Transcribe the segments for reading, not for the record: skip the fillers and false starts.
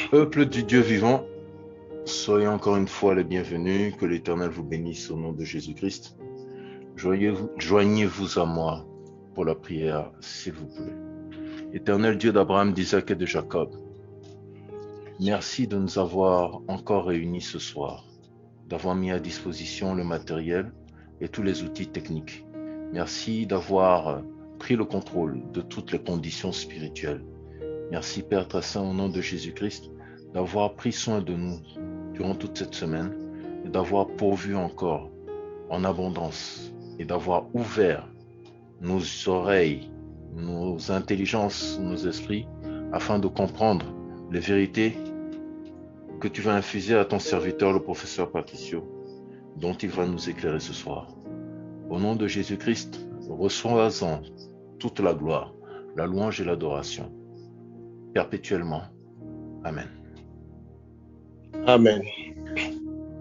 Peuple du Dieu vivant, soyez encore une fois les bienvenus. Que l'Éternel vous bénisse au nom de Jésus-Christ. Joignez-vous à moi pour la prière, s'il vous plaît. Éternel Dieu d'Abraham, d'Isaac et de Jacob, merci de nous avoir encore réunis ce soir, d'avoir mis à disposition le matériel et tous les outils techniques. Merci d'avoir pris le contrôle de toutes les conditions spirituelles. Merci Père très saint, au nom de Jésus-Christ, d'avoir pris soin de nous durant toute cette semaine et d'avoir pourvu encore en abondance et d'avoir ouvert nos oreilles, nos intelligences, nos esprits afin de comprendre les vérités que tu vas infuser à ton serviteur, le professeur Patricio, dont il va nous éclairer ce soir. Au nom de Jésus-Christ, reçois-en toute la gloire, la louange et l'adoration, perpétuellement. Amen. Amen.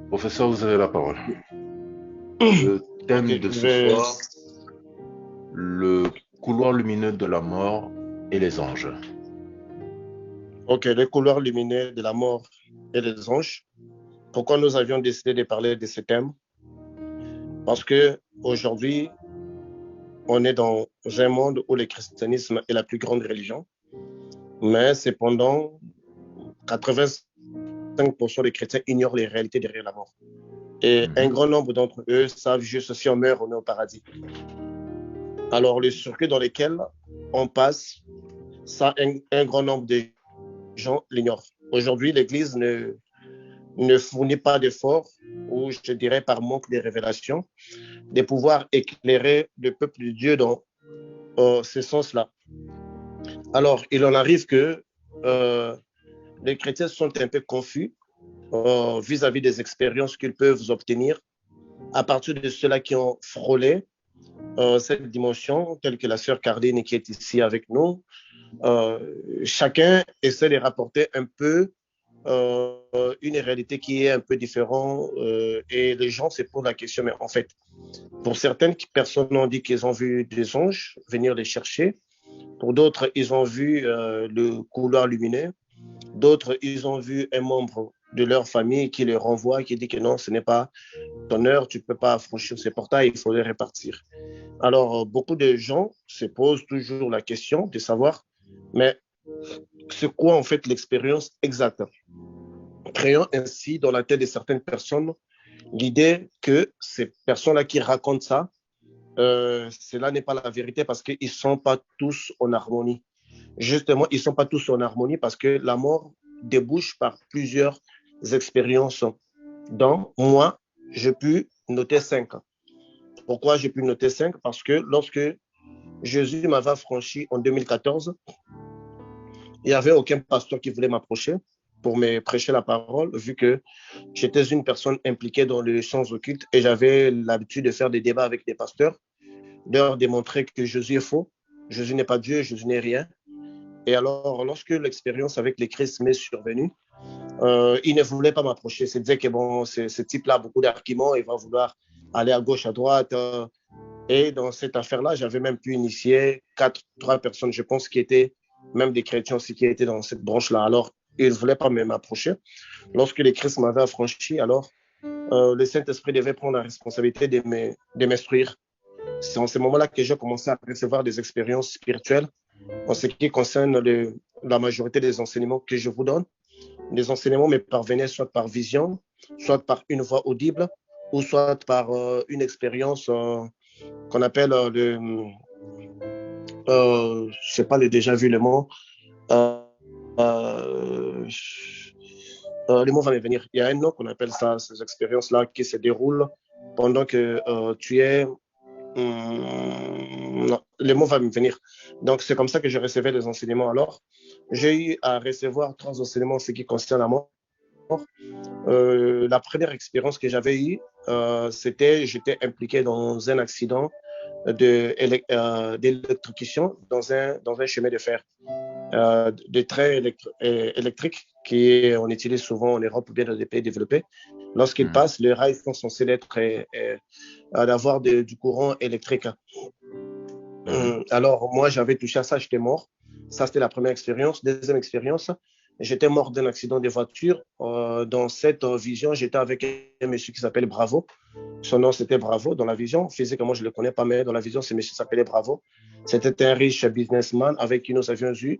Professeur, vous avez la parole. Le thème de ce soir, le couloir lumineux de la mort et les anges. Ok, le couloir lumineux de la mort et les anges. Pourquoi nous avions décidé de parler de ce thème? Parce que aujourd'hui, on est dans un monde où le christianisme est la plus grande religion, mais cependant, 85% des chrétiens ignorent les réalités derrière la mort. Et un grand nombre d'entre eux savent juste si on meurt, on est au paradis. Alors, le circuit dans lequel on passe, ça, un grand nombre de gens l'ignorent. Aujourd'hui, l'Église ne fournit pas d'efforts, ou je dirais par manque de révélation, de pouvoir éclairer le peuple de Dieu dans ce sens-là. Alors, il en arrive que les chrétiens sont un peu confus vis-à-vis des expériences qu'ils peuvent obtenir à partir de ceux-là qui ont frôlé cette dimension, telle que la sœur Cardine qui est ici avec nous. Chacun essaie de rapporter un peu une réalité qui est un peu différente et les gens se posent la question, mais en fait, pour certaines personnes ont dit qu'ils ont vu des anges venir les chercher, pour d'autres, ils ont vu le couloir lumineux, d'autres, ils ont vu un membre de leur famille qui les renvoie, qui dit que non, ce n'est pas ton heure, tu ne peux pas franchir ces portails, il faudrait repartir. Alors, beaucoup de gens se posent toujours la question de savoir, mais c'est quoi en fait l'expérience exacte? Créant ainsi dans la tête de certaines personnes l'idée que ces personnes-là qui racontent ça, cela n'est pas la vérité parce qu'ils ne sont pas tous en harmonie. Justement, ils ne sont pas tous en harmonie parce que la mort débouche par plusieurs expériences. Donc, moi, j'ai pu noter 5. Pourquoi j'ai pu noter 5? Parce que lorsque Jésus m'avait affranchi en 2014, il n'y avait aucun pasteur qui voulait m'approcher pour me prêcher la parole, vu que j'étais une personne impliquée dans les sciences occultes et j'avais l'habitude de faire des débats avec des pasteurs, de leur démontrer que Jésus est faux, Jésus n'est pas Dieu, Jésus n'est rien. Et alors, lorsque l'expérience avec les Christ m'est survenue, il ne voulait pas m'approcher. C'est dire que bon, ce type-là a beaucoup d'arguments, il va vouloir aller à gauche, à droite. Et dans cette affaire-là, j'avais même pu initier 3 personnes, je pense, qui étaient même des chrétiens aussi, qui étaient dans cette branche-là. Alors, il ne voulait pas m'approcher. Lorsque les Christ m'avaient affranchi, alors, le Saint-Esprit devait prendre la responsabilité de m'instruire. C'est en ce moment-là que j'ai commencé à recevoir des expériences spirituelles en ce qui concerne la majorité des enseignements que je vous donne. Les enseignements me parvenaient soit par vision, soit par une voix audible, ou soit par une expérience qu'on appelle je ne sais pas le déjà vu le mot, le mot va me venir. Il y a un nom qu'on appelle ça, ces expériences-là qui se déroulent pendant que tu es non, le mot va me venir. Donc, c'est comme ça que je recevais les enseignements. Alors, j'ai eu à recevoir 3 enseignements en ce qui concerne la mort. La première expérience que j'avais eue, j'étais impliqué dans un accident d'électrocution dans un chemin de fer, des trains électriques qu'on utilise souvent en Europe ou bien dans des pays développés. Lorsqu'ils passent, les rails sont censés d'avoir du courant électrique. Alors, moi, j'avais touché à ça, j'étais mort. Ça, c'était la première expérience. Deuxième expérience, J'étais mort d'un accident de voiture. Dans cette vision, j'étais avec un monsieur qui s'appelle Bravo. Son nom, c'était Bravo dans la vision. Physiquement, je ne le connais pas, mais dans la vision, ce monsieur s'appelait Bravo. C'était un riche businessman avec qui nous avions eu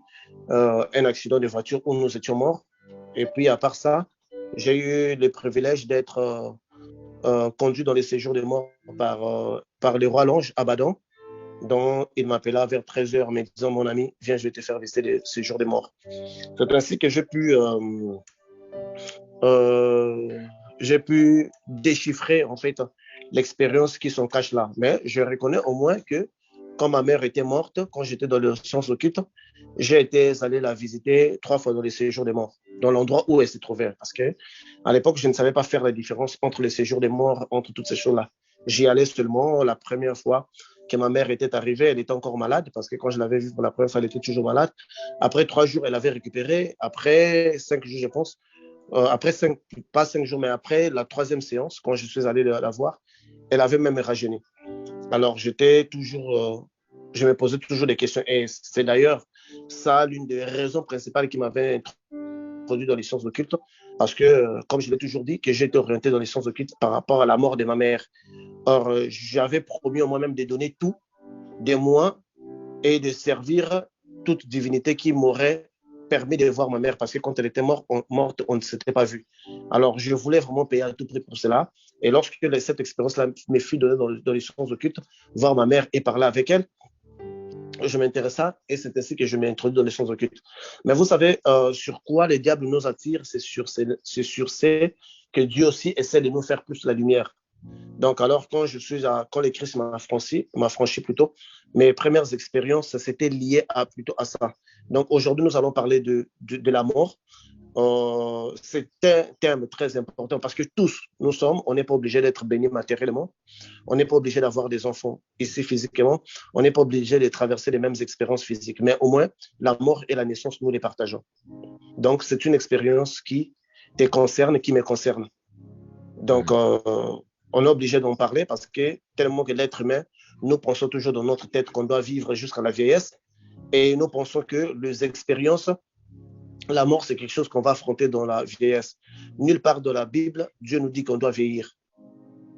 un accident de voiture où nous étions morts. Et puis, à part ça, j'ai eu le privilège d'être conduit dans les séjours de mort par le roi Lange à Badon, dont il m'appela vers 13h, me disant, mon ami, viens, je vais te faire visiter les séjours de mort. C'est ainsi que j'ai pu déchiffrer en fait l'expérience qui s'en cache là. Mais je reconnais au moins que quand ma mère était morte, quand j'étais dans les sciences occultes, j'ai été allé la visiter 3 fois dans les séjours des morts, dans l'endroit où elle se trouvait. Parce que à l'époque, je ne savais pas faire la différence entre les séjours des morts, entre toutes ces choses-là. J'y allais seulement la première fois que ma mère était arrivée, elle était encore malade, parce que quand je l'avais vue pour la première fois, elle était toujours malade. Après 3 jours, elle avait récupéré. Après 5 jours, je pense, après pas 5 jours, mais après la 3e séance, quand je suis allé la voir, elle avait même rajeuni. Alors, je me posais toujours des questions. Et c'est d'ailleurs ça l'une des raisons principales qui m'avait introduit dans les sciences occultes. Parce que, comme je l'ai toujours dit, que j'étais orienté dans les sciences occultes par rapport à la mort de ma mère. Or, j'avais promis à moi-même de donner tout de moi et de servir toute divinité qui m'aurait permis de voir ma mère, parce que quand elle était morte, on ne s'était pas vu. Alors, je voulais vraiment payer à tout prix pour cela. Et lorsque cette expérience-là me fut donnée dans les sciences occultes, voir ma mère et parler avec elle, je m'intéressa et c'est ainsi que je m'ai introduit dans les sciences occultes. Mais vous savez, sur quoi les diables nous attirent, c'est sur ce que Dieu aussi essaie de nous faire plus la lumière. Donc, alors, quand le Christ m'a franchi plutôt, mes premières expériences, c'était lié plutôt à ça. Donc, aujourd'hui, nous allons parler de la mort. C'est un terme très important parce que tous, on n'est pas obligé d'être bénis matériellement, on n'est pas obligé d'avoir des enfants ici physiquement, on n'est pas obligé de traverser les mêmes expériences physiques, mais au moins, la mort et la naissance, nous les partageons. Donc, c'est une expérience qui te concerne, qui me concerne. Donc, on est obligé d'en parler parce que tellement que l'être humain, nous pensons toujours dans notre tête qu'on doit vivre jusqu'à la vieillesse et nous pensons que les expériences, la mort, c'est quelque chose qu'on va affronter dans la vieillesse. Nulle part dans la Bible, Dieu nous dit qu'on doit vieillir.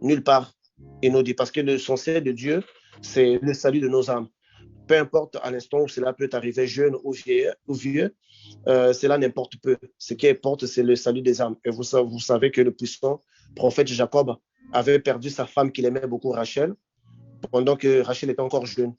Nulle part, il nous dit, parce que l'essentiel de Dieu, c'est le salut de nos âmes. Peu importe à l'instant où cela peut arriver, jeune ou vieux, cela n'importe peu. Ce qui importe, c'est le salut des âmes. Et vous savez que le puissant prophète Jacob avait perdu sa femme qu'il aimait beaucoup, Rachel, pendant que Rachel était encore jeune,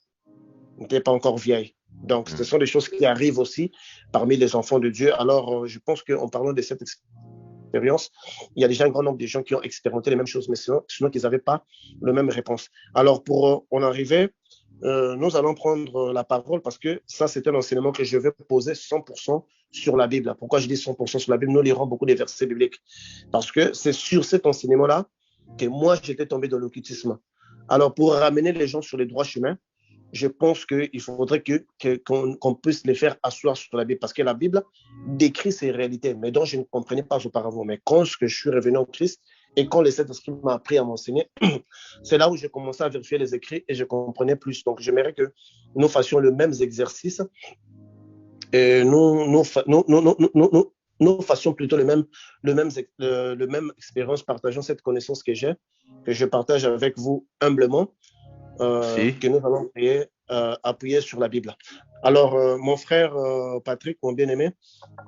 n'était pas encore vieille. Donc, ce sont des choses qui arrivent aussi parmi les enfants de Dieu. Alors, je pense qu'en parlant de cette expérience, il y a déjà un grand nombre de gens qui ont expérimenté les mêmes choses, mais sinon qu'ils n'avaient pas la même réponse. Alors, pour en arriver, nous allons prendre la parole parce que ça, c'est un enseignement que je vais poser 100% sur la Bible. Pourquoi je dis 100% sur la Bible? Nous lirons beaucoup des versets bibliques parce que c'est sur cet enseignement-là que moi, j'étais tombé dans l'occultisme. Alors, pour ramener les gens sur les droits chemins, je pense qu'il faudrait qu'on puisse les faire asseoir sur la Bible parce que la Bible décrit ces réalités, mais dont je ne comprenais pas auparavant. Mais quand je suis revenu au Christ et quand le Saint-Esprit m'a appris à m'enseigner, c'est là où j'ai commencé à vérifier les écrits et je comprenais plus. Donc, j'aimerais que nous fassions le même exercice et nous fassions plutôt le même expérience, partageant cette connaissance que j'ai, que je partage avec vous humblement. Que nous allons appuyer sur la Bible. Alors, mon frère Patrick, mon bien-aimé,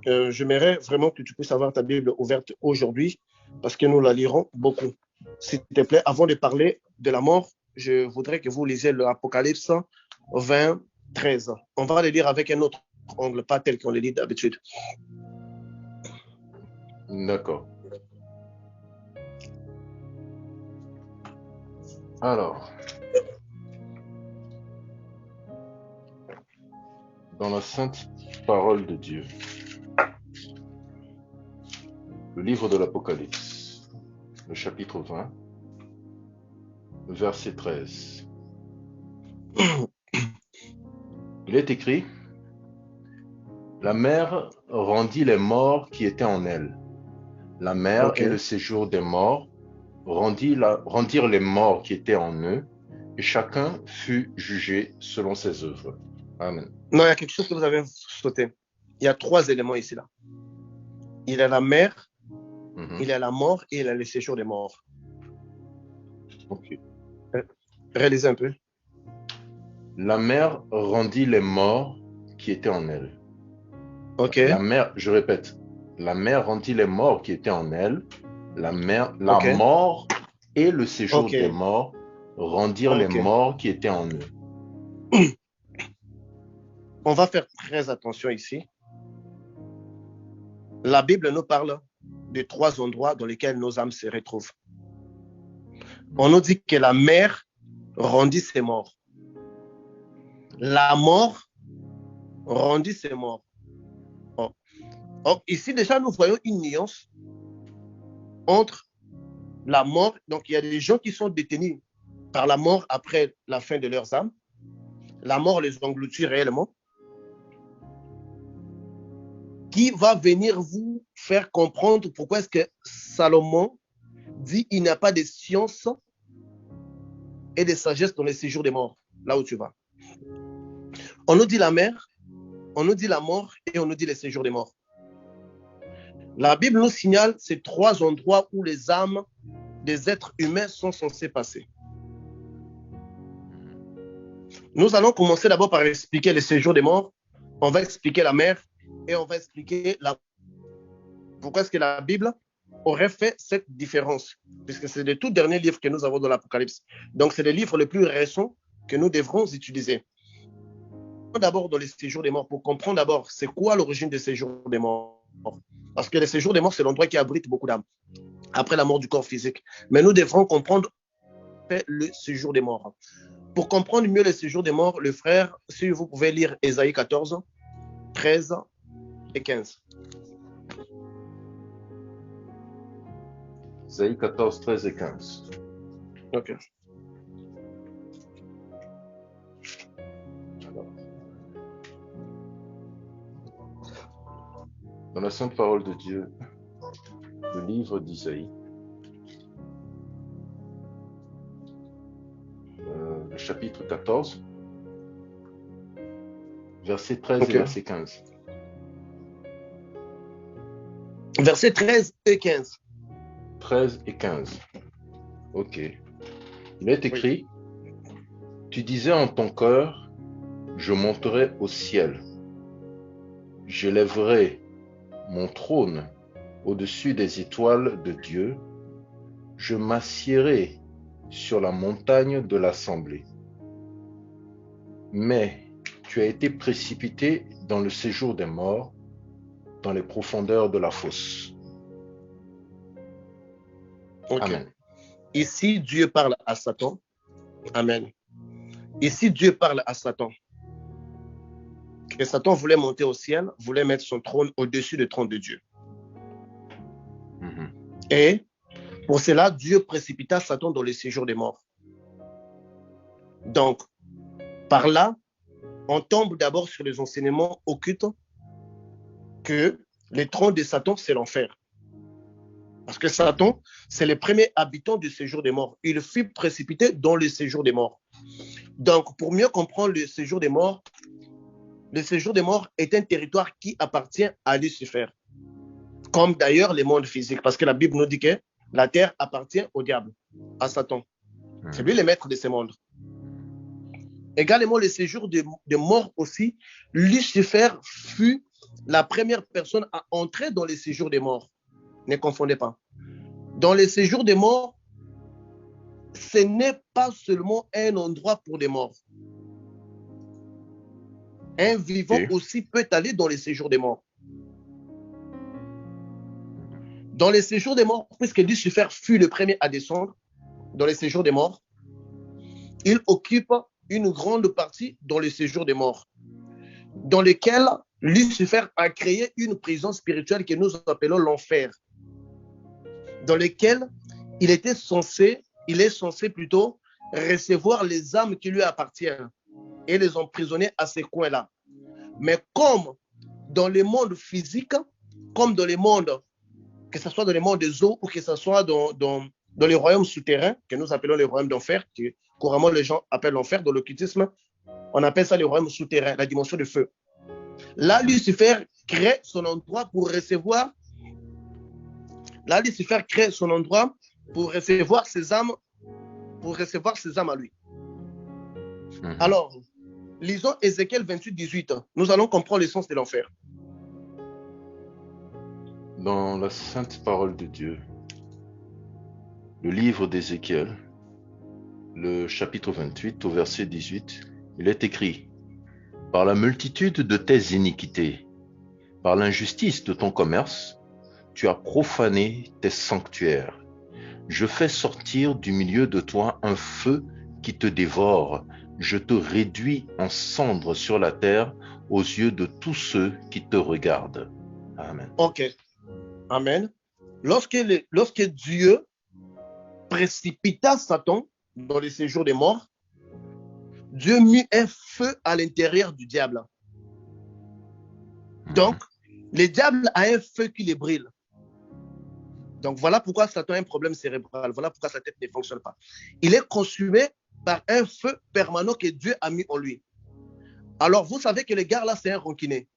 j'aimerais vraiment que tu puisses avoir ta Bible ouverte aujourd'hui parce que nous la lirons beaucoup. S'il te plaît, avant de parler de la mort, je voudrais que vous lisiez l'Apocalypse 20, 13. On va le lire avec un autre angle, pas tel qu'on le lit d'habitude. D'accord. Alors, dans la sainte parole de Dieu, le livre de l'Apocalypse, le chapitre 20, verset 13. Il est écrit: la mer rendit les morts qui étaient en elle. La mer et le séjour des morts rendirent les morts qui étaient en eux, et chacun fut jugé selon ses œuvres. Amen. Non, il y a quelque chose que vous avez sauté. Il y a 3 éléments ici là. il y a la mer, il y a la mort et il y a le séjour des morts. Ok. Réalisez un peu. La mer rendit les morts qui étaient en elle. Ok. La mer, je répète, la mer rendit les morts qui étaient en elle. La Ok. mort et le séjour Ok. des morts rendirent les Ok. morts qui étaient en eux. On va faire très attention ici. La Bible nous parle de 3 endroits dans lesquels nos âmes se retrouvent. On nous dit que la mer rendit ses morts. La mort rendit ses morts. Ici, déjà, nous voyons une nuance entre la mort. Donc, il y a des gens qui sont détenus par la mort après la fin de leurs âmes. La mort les engloutit réellement. Qui va venir vous faire comprendre pourquoi est-ce que Salomon dit il n'y a pas de science et de sagesse dans les séjours des morts, là où tu vas. On nous dit la mer, on nous dit la mort et on nous dit les séjours des morts. La Bible nous signale ces 3 endroits où les âmes des êtres humains sont censées passer. Nous allons commencer d'abord par expliquer les séjours des morts. On va expliquer la mer et on va expliquer pourquoi est-ce que la Bible aurait fait cette différence, puisque c'est le tout dernier livre que nous avons dans l'Apocalypse. Donc, c'est le livre le plus récent que nous devrons utiliser. D'abord, dans les séjours des morts, pour comprendre d'abord c'est quoi l'origine des séjours des morts. Parce que les séjours des morts, c'est l'endroit qui abrite beaucoup d'âmes, après la mort du corps physique. Mais nous devrons comprendre le séjour des morts. Pour comprendre mieux le séjour des morts, le frère, si vous pouvez lire Ésaïe 14, 13 et 15. Ésaïe 14, 13 et 15. Ok. Dans la sainte parole de Dieu, le livre d'Isaïe, le chapitre 14, verset 13 et verset 15. Verset 13 et 15. 13 et 15. Ok. Il est écrit, tu disais en ton cœur, je monterai au ciel. Je lèverai mon trône au-dessus des étoiles de Dieu. Je m'assiérai sur la montagne de l'assemblée. Mais tu as été précipité dans le séjour des morts, dans les profondeurs de la fosse. Okay. Amen. Ici, Dieu parle à Satan. Amen. Ici, Dieu parle à Satan. Que Satan voulait monter au ciel, voulait mettre son trône au-dessus du trône de Dieu. Et pour cela, Dieu précipita Satan dans le séjour des morts. Donc, par là, on tombe d'abord sur les enseignements occultes que le trône de Satan, c'est l'enfer. Parce que Satan, c'est le premier habitant du séjour des morts. Il fut précipité dans le séjour des morts. Donc, pour mieux comprendre le séjour des morts est un territoire qui appartient à Lucifer. Comme d'ailleurs les mondes physiques. Parce que la Bible nous dit que la terre appartient au diable, à Satan. C'est lui le maître de ces mondes. Également, le séjour des morts aussi, Lucifer fut la première personne à entrer dans le séjour des morts. Ne confondez pas. Dans le séjour des morts, ce n'est pas seulement un endroit pour les morts. Un vivant aussi peut aller dans le séjour des morts. Dans le séjour des morts, puisque Lucifer fut le premier à descendre dans le séjour des morts, il occupe une grande partie dans le séjour des morts, dans lequel Lucifer a créé une prison spirituelle que nous appelons l'enfer, dans lequel il est censé plutôt recevoir les âmes qui lui appartiennent et les emprisonner à ces coins-là. Mais comme dans le monde physique, comme dans les mondes, que ce soit dans les mondes des eaux ou que ce soit dans les royaumes souterrains, que nous appelons les royaumes d'enfer, que couramment les gens appellent l'enfer, dans l'occultisme, on appelle ça les royaumes souterrains, la dimension de feu. Là, Lucifer crée son endroit pour recevoir Là, Lucifer crée son endroit pour recevoir ses âmes, à lui. Alors, lisons Ézéchiel 28, 18. Nous allons comprendre le sens de l'enfer. Dans la sainte parole de Dieu, le livre d'Ézéchiel, le chapitre 28, au verset 18, il est écrit: par la multitude de tes iniquités, par l'injustice de ton commerce, tu as profané tes sanctuaires. Je fais sortir du milieu de toi un feu qui te dévore. Je te réduis en cendres sur la terre aux yeux de tous ceux qui te regardent. Amen. Ok. Amen. Lorsque Dieu précipita Satan dans le séjour des morts, Dieu mit un feu à l'intérieur du diable. Donc, le diable a un feu qui le brûle. Donc, voilà pourquoi Satan a un problème cérébral. Voilà pourquoi sa tête ne fonctionne pas. Il est consumé par un feu permanent que Dieu a mis en lui. Alors, vous savez que le gars là, c'est un ranquiné.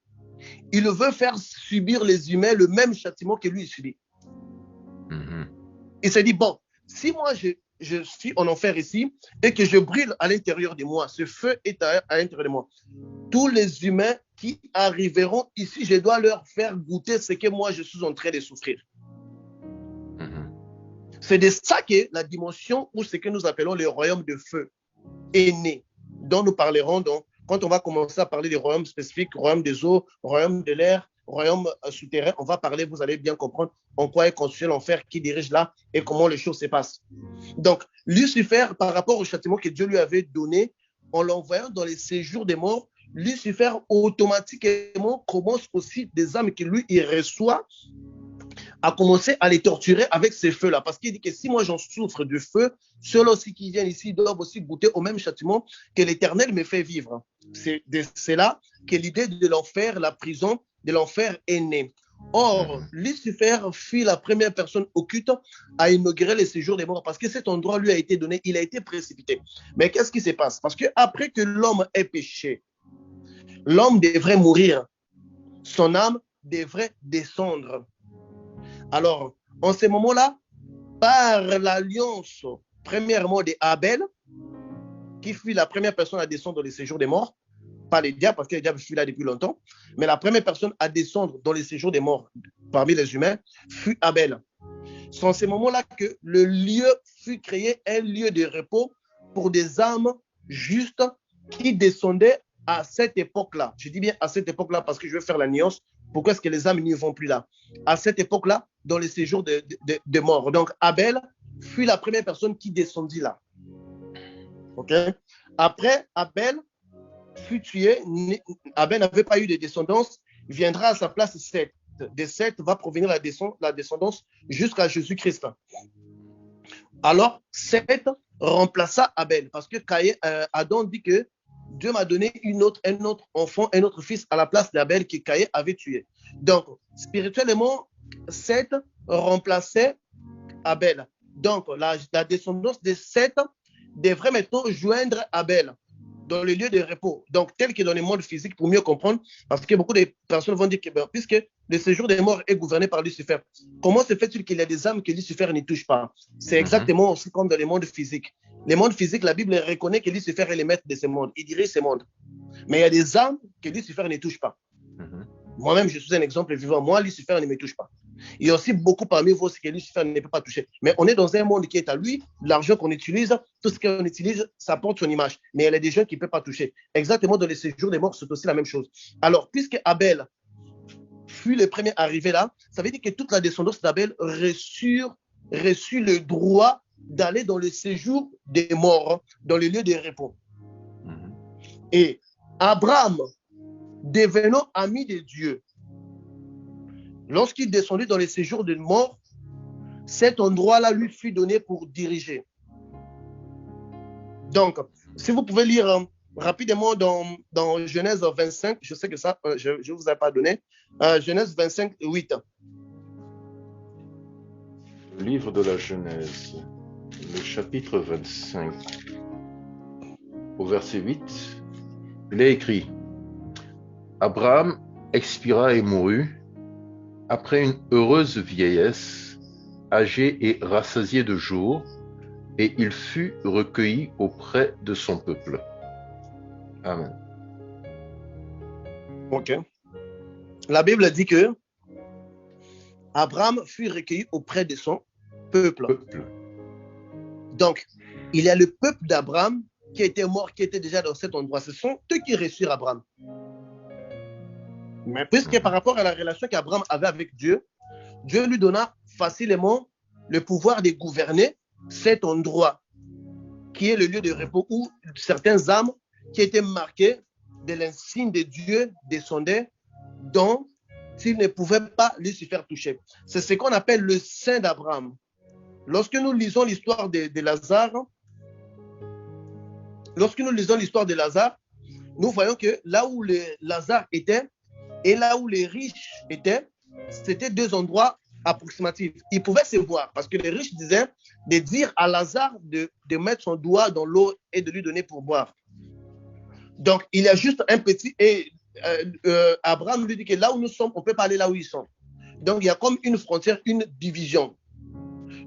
Il veut faire subir les humains le même châtiment que lui il subit. Il s'est dit, bon, si moi je suis en enfer ici et que je brûle à l'intérieur de moi, ce feu est à l'intérieur de moi, tous les humains qui arriveront ici, je dois leur faire goûter ce que moi je suis en train de souffrir. C'est de ça que la dimension ou ce que nous appelons le royaume de feu est né, dont nous parlerons quand on va commencer à parler des royaumes spécifiques, royaume des eaux, royaume de l'air, royaume souterrain. On va parler, vous allez bien comprendre en quoi est constitué l'enfer, qui dirige là et comment les choses se passent. Donc, Lucifer, par rapport au châtiment que Dieu lui avait donné, en l'envoyant dans les séjours des morts, Lucifer automatiquement commence aussi des âmes que lui, il reçoit, à commencer à les torturer avec ces feux-là. Parce qu'il dit que si moi j'en souffre du feu, ceux-là aussi qui viennent ici doivent aussi goûter au même châtiment que l'Éternel me fait vivre. C'est là que l'idée de l'enfer, la prison de l'enfer est née. Or, Lucifer fut la première personne occulte à inaugurer les séjours des morts parce que cet endroit lui a été donné, il a été précipité. Mais qu'est-ce qui se passe? Parce qu'après que l'homme ait péché, l'homme devrait mourir, son âme devrait descendre. Alors, en ce moment-là, par l'alliance, premièrement, d'Abel, qui fut la première personne à descendre dans les séjours des morts, pas les diables, parce que les diables fut là depuis longtemps, mais la première personne à descendre dans les séjours des morts parmi les humains fut Abel. C'est en ce moment-là que le lieu fut créé, un lieu de repos pour des âmes justes qui descendaient à cette époque-là. Je dis bien à cette époque-là parce que je vais faire la nuance. Pourquoi est-ce que les âmes n'y vont plus là? À cette époque-là, dans les séjours de mort. Donc, Abel fut la première personne qui descendit là. OK? Après, Abel fut tué. Abel n'avait pas eu de descendance. Il viendra à sa place Seth. De Seth va provenir la descendance jusqu'à Jésus-Christ. Alors, Seth remplaça Abel parce que Adam dit que Dieu m'a donné un autre enfant, un autre fils à la place d'Abel que Caïn avait tué. Donc, spirituellement, Seth remplaçait Abel. Donc, la descendance de Seth devrait maintenant joindre Abel dans le lieu de repos. Donc, tel que dans le monde physique, pour mieux comprendre, parce que beaucoup de personnes vont dire que, puisque le séjour des morts est gouverné par Lucifer, comment se fait-il qu'il y a des âmes que Lucifer ne touche pas? C'est exactement aussi comme dans le monde physique. Le monde physique, la Bible reconnaît que Lucifer est le maître de ce monde. Il dirige ce monde. Mais il y a des âmes que Lucifer ne touche pas. Moi-même, je suis un exemple vivant. Moi, Lucifer ne me touche pas. Il y a aussi beaucoup parmi vous que Lucifer ne peut pas toucher. Mais on est dans un monde qui est à lui. L'argent qu'on utilise, tout ce qu'on utilise, ça porte son image. Mais il y a des gens qui ne peuvent pas toucher. Exactement dans les séjours des morts, c'est aussi la même chose. Alors, puisque Abel fut le premier arrivé là, ça veut dire que toute la descendance d'Abel reçut le droit d'aller dans le séjour des morts, dans les lieux de repos. Et Abraham, devenant ami de Dieu, lorsqu'il descendit dans les séjours des morts, cet endroit-là lui fut donné pour diriger. Donc, si vous pouvez lire rapidement dans Genèse 25, je sais que ça, je ne vous ai pas donné, Genèse 25, 8. Le livre de la Genèse, le chapitre 25, au verset 8, il est écrit: Abraham expira et mourut après une heureuse vieillesse, âgé et rassasié de jours, et il fut recueilli auprès de son peuple. Amen. Ok. La Bible dit que Abraham fut recueilli auprès de son peuple. Donc, il y a le peuple d'Abraham qui était mort, qui était déjà dans cet endroit. Ce sont eux qui reçurent Abraham. Mais puisque par rapport à la relation qu'Abraham avait avec Dieu, Dieu lui donna facilement le pouvoir de gouverner cet endroit qui est le lieu de repos où certaines âmes qui étaient marquées de l'insigne de Dieu descendaient, dont s'ils ne pouvaient pas Lucifer toucher. C'est ce qu'on appelle le sein d'Abraham. Lorsque nous lisons l'histoire de Lazare, nous voyons que là où Lazare était et là où les riches étaient, c'était deux endroits approximatifs. Ils pouvaient se voir parce que les riches disaient de dire à Lazare de mettre son doigt dans l'eau et de lui donner pour boire. Donc, il y a juste un petit... Et Abraham lui dit que là où nous sommes, on ne peut pas aller là où ils sont. Donc, il y a comme une frontière, une division.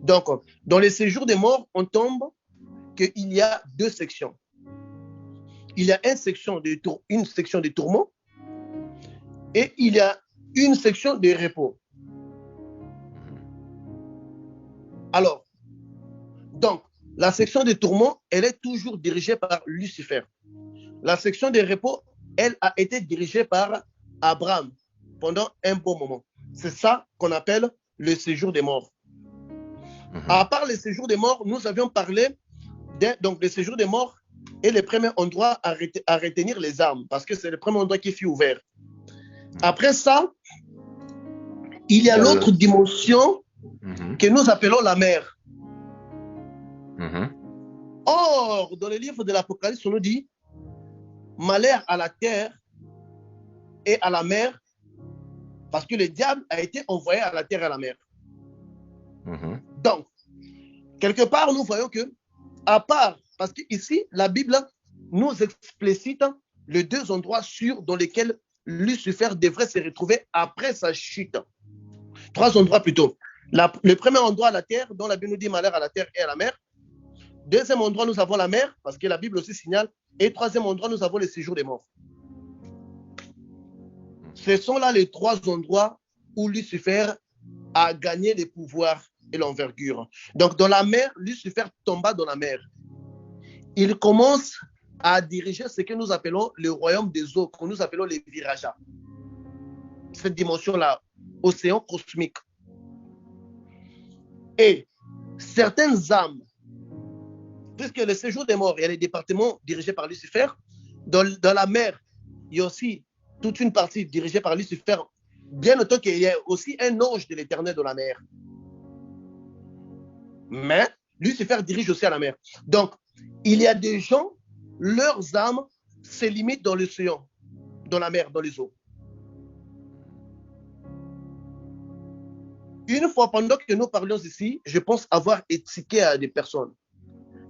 Donc, dans les séjours des morts, on tombe qu'il y a deux sections. Il y a une section de tourment et il y a une section de repos. Alors, donc, la section de tourment, elle est toujours dirigée par Lucifer. La section de repos, elle a été dirigée par Abraham pendant un bon moment. C'est ça qu'on appelle le séjour des morts. À part le séjour des morts, nous avions parlé donc le séjour des morts est le premier endroit à retenir les armes parce que c'est le premier endroit qui fut ouvert. Après ça, il y a l'autre dimension que nous appelons la mer. Or, dans le livre de l'Apocalypse, on nous dit malheur à la terre et à la mer parce que le diable a été envoyé à la terre et à la mer. Donc, quelque part, nous voyons que, à part, parce qu'ici, la Bible nous explicite les deux endroits sûrs dans lesquels Lucifer devrait se retrouver après sa chute. Trois endroits plutôt. Le premier endroit, la terre, dont la Bible nous dit malheur à la terre et à la mer. Deuxième endroit, nous avons la mer, parce que la Bible aussi signale. Et troisième endroit, nous avons le séjour des morts. Ce sont là les trois endroits où Lucifer a gagné les pouvoirs et l'envergure. Donc, dans la mer, Lucifer tomba dans la mer. Il commence à diriger ce que nous appelons le royaume des eaux, que nous appelons les virajas. Cette dimension-là, océan cosmique. Et certaines âmes, puisque le séjour des morts, il y a les départements dirigés par Lucifer, dans la mer, il y a aussi toute une partie dirigée par Lucifer, bien autant qu'il y a aussi un ange de l'éternel dans la mer. Mais Lucifer dirige aussi à la mer. Donc, il y a des gens, leurs âmes se limitent dans l'océan, dans la mer, dans les eaux. Une fois, pendant que nous parlions ici, je pense avoir étiqueté à des personnes.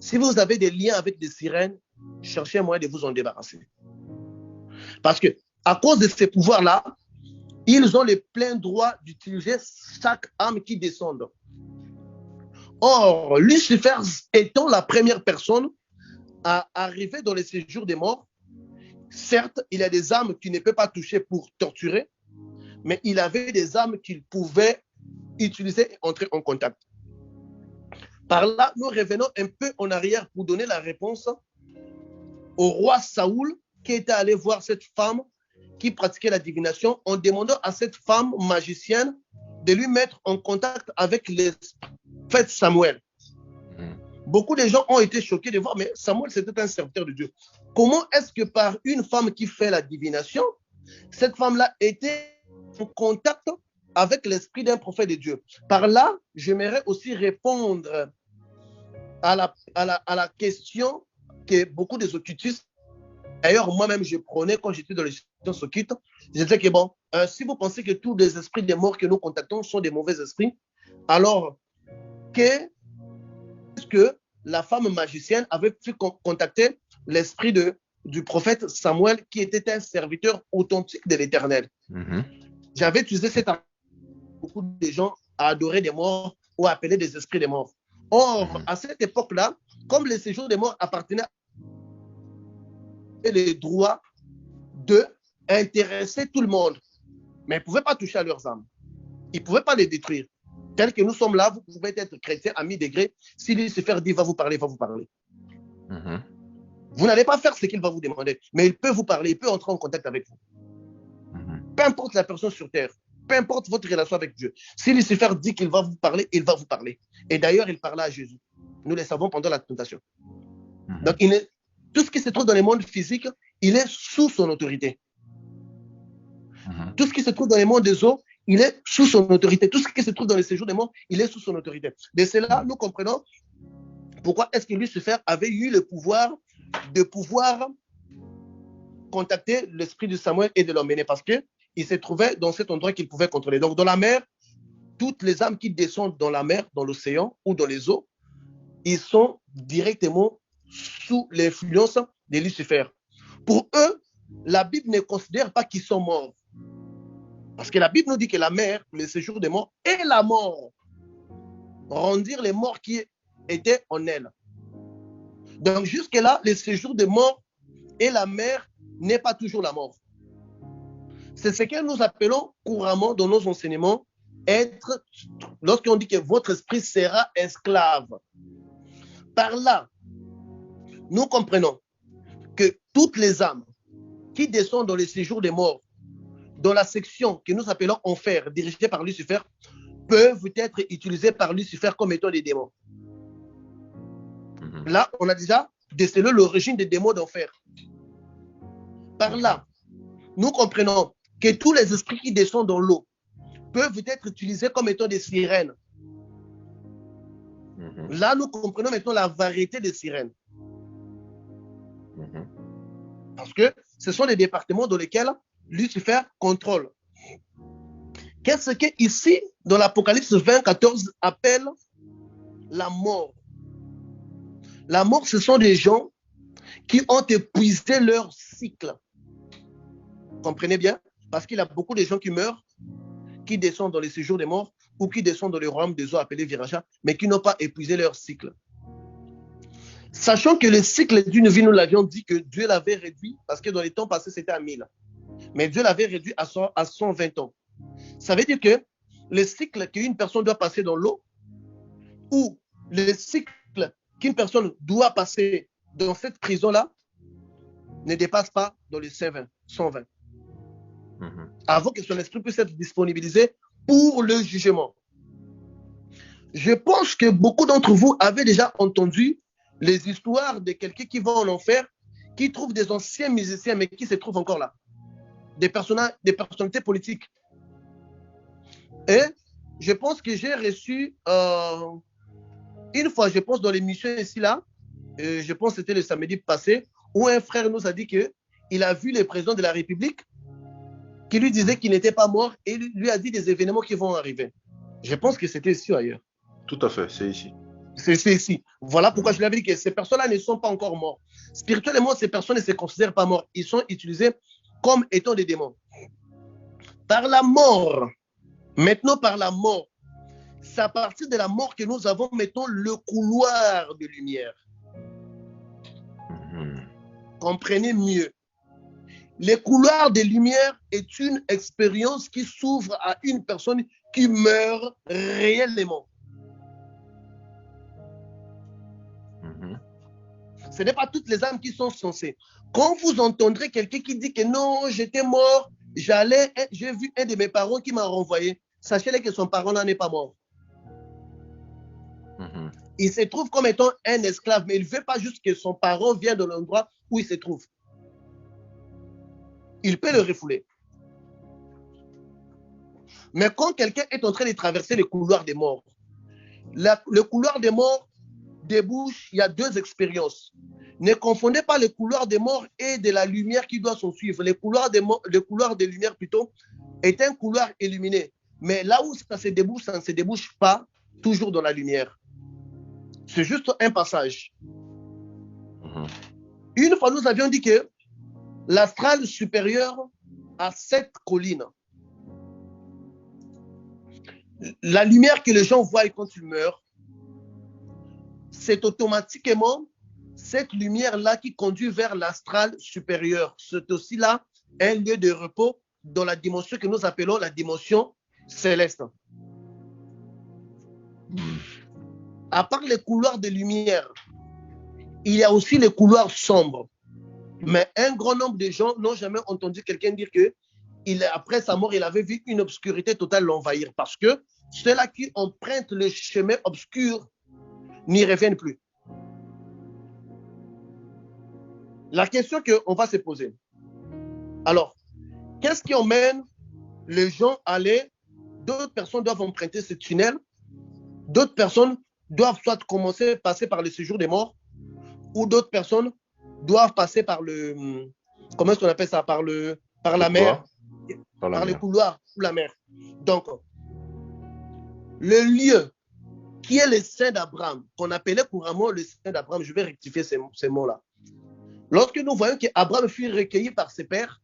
Si vous avez des liens avec des sirènes, cherchez un moyen de vous en débarrasser. Parce que, à cause de ces pouvoirs-là, ils ont le plein droit d'utiliser chaque âme qui descend. Or, Lucifer étant la première personne à arriver dans le séjour des morts, certes, il y a des âmes qu'il ne peut pas toucher pour torturer, mais il avait des âmes qu'il pouvait utiliser et entrer en contact. Par là, nous revenons un peu en arrière pour donner la réponse au roi Saoul qui était allé voir cette femme qui pratiquait la divination en demandant à cette femme magicienne de lui mettre en contact avec le prophète Samuel. Beaucoup de gens ont été choqués de voir, mais Samuel, c'était un serviteur de Dieu. Comment est-ce que par une femme qui fait la divination, cette femme-là était en contact avec l'esprit d'un prophète de Dieu? Par là, j'aimerais aussi répondre à la question que beaucoup des occultistes, d'ailleurs, moi-même, je prenais quand j'étais dans les sciences occultes, je disais que bon, si vous pensez que tous les esprits des morts que nous contactons sont des mauvais esprits, alors qu'est-ce que la femme magicienne avait pu contacter l'esprit du prophète Samuel, qui était un serviteur authentique de l'Éternel. J'avais utilisé cette argument. Beaucoup de gens adoraient des morts ou appelés des esprits des morts. Or, à cette époque-là, comme les séjours des morts appartenaient à les droits de intéresser tout le monde, mais ils ne pouvaient pas toucher à leurs âmes. Ils ne pouvaient pas les détruire. Tel que nous sommes là, vous pouvez être chrétien à mi-degré. Si Lucifer dit va vous parler, va vous parler. Vous n'allez pas faire ce qu'il va vous demander, mais il peut vous parler, il peut entrer en contact avec vous. Peu importe la personne sur terre, peu importe votre relation avec Dieu. Si Lucifer dit qu'il va vous parler, il va vous parler. Et d'ailleurs, il parla à Jésus. Nous le savons pendant la tentation. Donc, tout ce qui se trouve dans le monde physique, il est sous son autorité. Tout ce qui se trouve dans le monde des eaux, il est sous son autorité. Tout ce qui se trouve dans les séjours des morts, il est sous son autorité. De cela, nous comprenons pourquoi est-ce que Lucifer avait eu le pouvoir de pouvoir contacter l'esprit de Samuel et de l'emmener, parce qu'il se trouvait dans cet endroit qu'il pouvait contrôler. Donc, dans la mer, toutes les âmes qui descendent dans la mer, dans l'océan ou dans les eaux, ils sont directement sous l'influence de Lucifer. Pour eux, la Bible ne considère pas qu'ils sont morts. Parce que la Bible nous dit que la mer, le séjour des morts, et la mort rendirent les morts qui étaient en elle. Donc jusque-là, le séjour des morts et la mer n'est pas toujours la mort. C'est ce que nous appelons couramment dans nos enseignements être, lorsqu'on dit que votre esprit sera esclave. Par là, nous comprenons que toutes les âmes qui descendent dans le séjour des morts, dans la section que nous appelons enfer, dirigée par Lucifer, peuvent être utilisées par Lucifer comme étant des démons. Là, on a déjà décelé l'origine des démons d'enfer. Par là, nous comprenons que tous les esprits qui descendent dans l'eau peuvent être utilisés comme étant des sirènes. Là, nous comprenons maintenant la variété des sirènes. Parce que ce sont les départements dans lesquels Lucifer contrôle. Qu'est-ce que ici, dans l'Apocalypse 20, 14, appelle la mort? La mort, ce sont des gens qui ont épuisé leur cycle. Comprenez bien? Parce qu'il y a beaucoup de gens qui meurent, qui descendent dans les séjours des morts ou qui descendent dans les royaumes des eaux appelés Viraja, mais qui n'ont pas épuisé leur cycle. Sachant que le cycle d'une vie, nous l'avions dit que Dieu l'avait réduit, parce que dans les temps passés, c'était à 1000. Mais Dieu l'avait réduit à 120 ans. Ça veut dire que le cycle qu'une personne doit passer dans l'eau, ou le cycle qu'une personne doit passer dans cette prison-là, ne dépasse pas dans les 120. Avant que son esprit puisse être disponibilisé pour le jugement. Je pense que beaucoup d'entre vous avaient déjà entendu les histoires de quelqu'un qui va en enfer, qui trouve des anciens musiciens, mais qui se trouvent encore là. Des personnalités politiques. Et je pense que j'ai reçu une fois, je pense, dans l'émission ici, là, je pense que c'était le samedi passé, où un frère nous a dit qu'il a vu le président de la République qui lui disait qu'il n'était pas mort et lui a dit des événements qui vont arriver. Je pense que c'était ici ou ailleurs. Tout à fait, c'est ici. C'est ici. Voilà pourquoi je l'avais dit que ces personnes-là ne sont pas encore mortes. Spirituellement, ces personnes ne se considèrent pas mortes. Ils sont utilisés comme étant des démons. Par la mort, maintenant par la mort, c'est à partir de la mort que nous avons, mettons, le couloir de lumière. Comprenez mieux. Le couloir de lumière est une expérience qui s'ouvre à une personne qui meurt réellement. Ce n'est pas toutes les âmes qui sont censées. Quand vous entendrez quelqu'un qui dit que non, j'étais mort, j'ai vu un de mes parents qui m'a renvoyé, sachez-le que son parent-là n'est pas mort. Il se trouve comme étant un esclave, mais il ne veut pas juste que son parent vienne de l'endroit où il se trouve. Il peut le refouler. Mais quand quelqu'un est en train de traverser le couloir des morts, le couloir des morts débouche, il y a deux expériences. Ne confondez pas le couloir des morts et de la lumière qui doit s'en suivre. Le couloir des lumières plutôt est un couloir illuminé. Mais là où ça se débouche, ça ne se débouche pas toujours dans la lumière. C'est juste un passage. Une fois, nous avions dit que l'astral supérieur a 7 collines. La lumière que les gens voient quand tu meurs, c'est automatiquement cette lumière-là qui conduit vers l'astral supérieur. C'est aussi là un lieu de repos dans la dimension que nous appelons la dimension céleste. À part les couloirs de lumière, il y a aussi les couloirs sombres. Mais un grand nombre de gens n'ont jamais entendu quelqu'un dire que après sa mort, il avait vu une obscurité totale l'envahir. Parce que ceux-là qui empruntent le chemin obscur n'y reviennent plus. La question qu'on va se poser. Alors, qu'est-ce qui emmène les gens à aller? D'autres personnes doivent emprunter ce tunnel. D'autres personnes doivent soit passer par le séjour des morts, ou d'autres personnes doivent passer par le, comment est-ce qu'on appelle ça, par la mer, par le couloir ou la mer. Donc, le lieu qui est le sein d'Abraham, qu'on appelait couramment le sein d'Abraham, je vais rectifier ces mots-là. Lorsque nous voyons qu'Abraham fut recueilli par ses pères,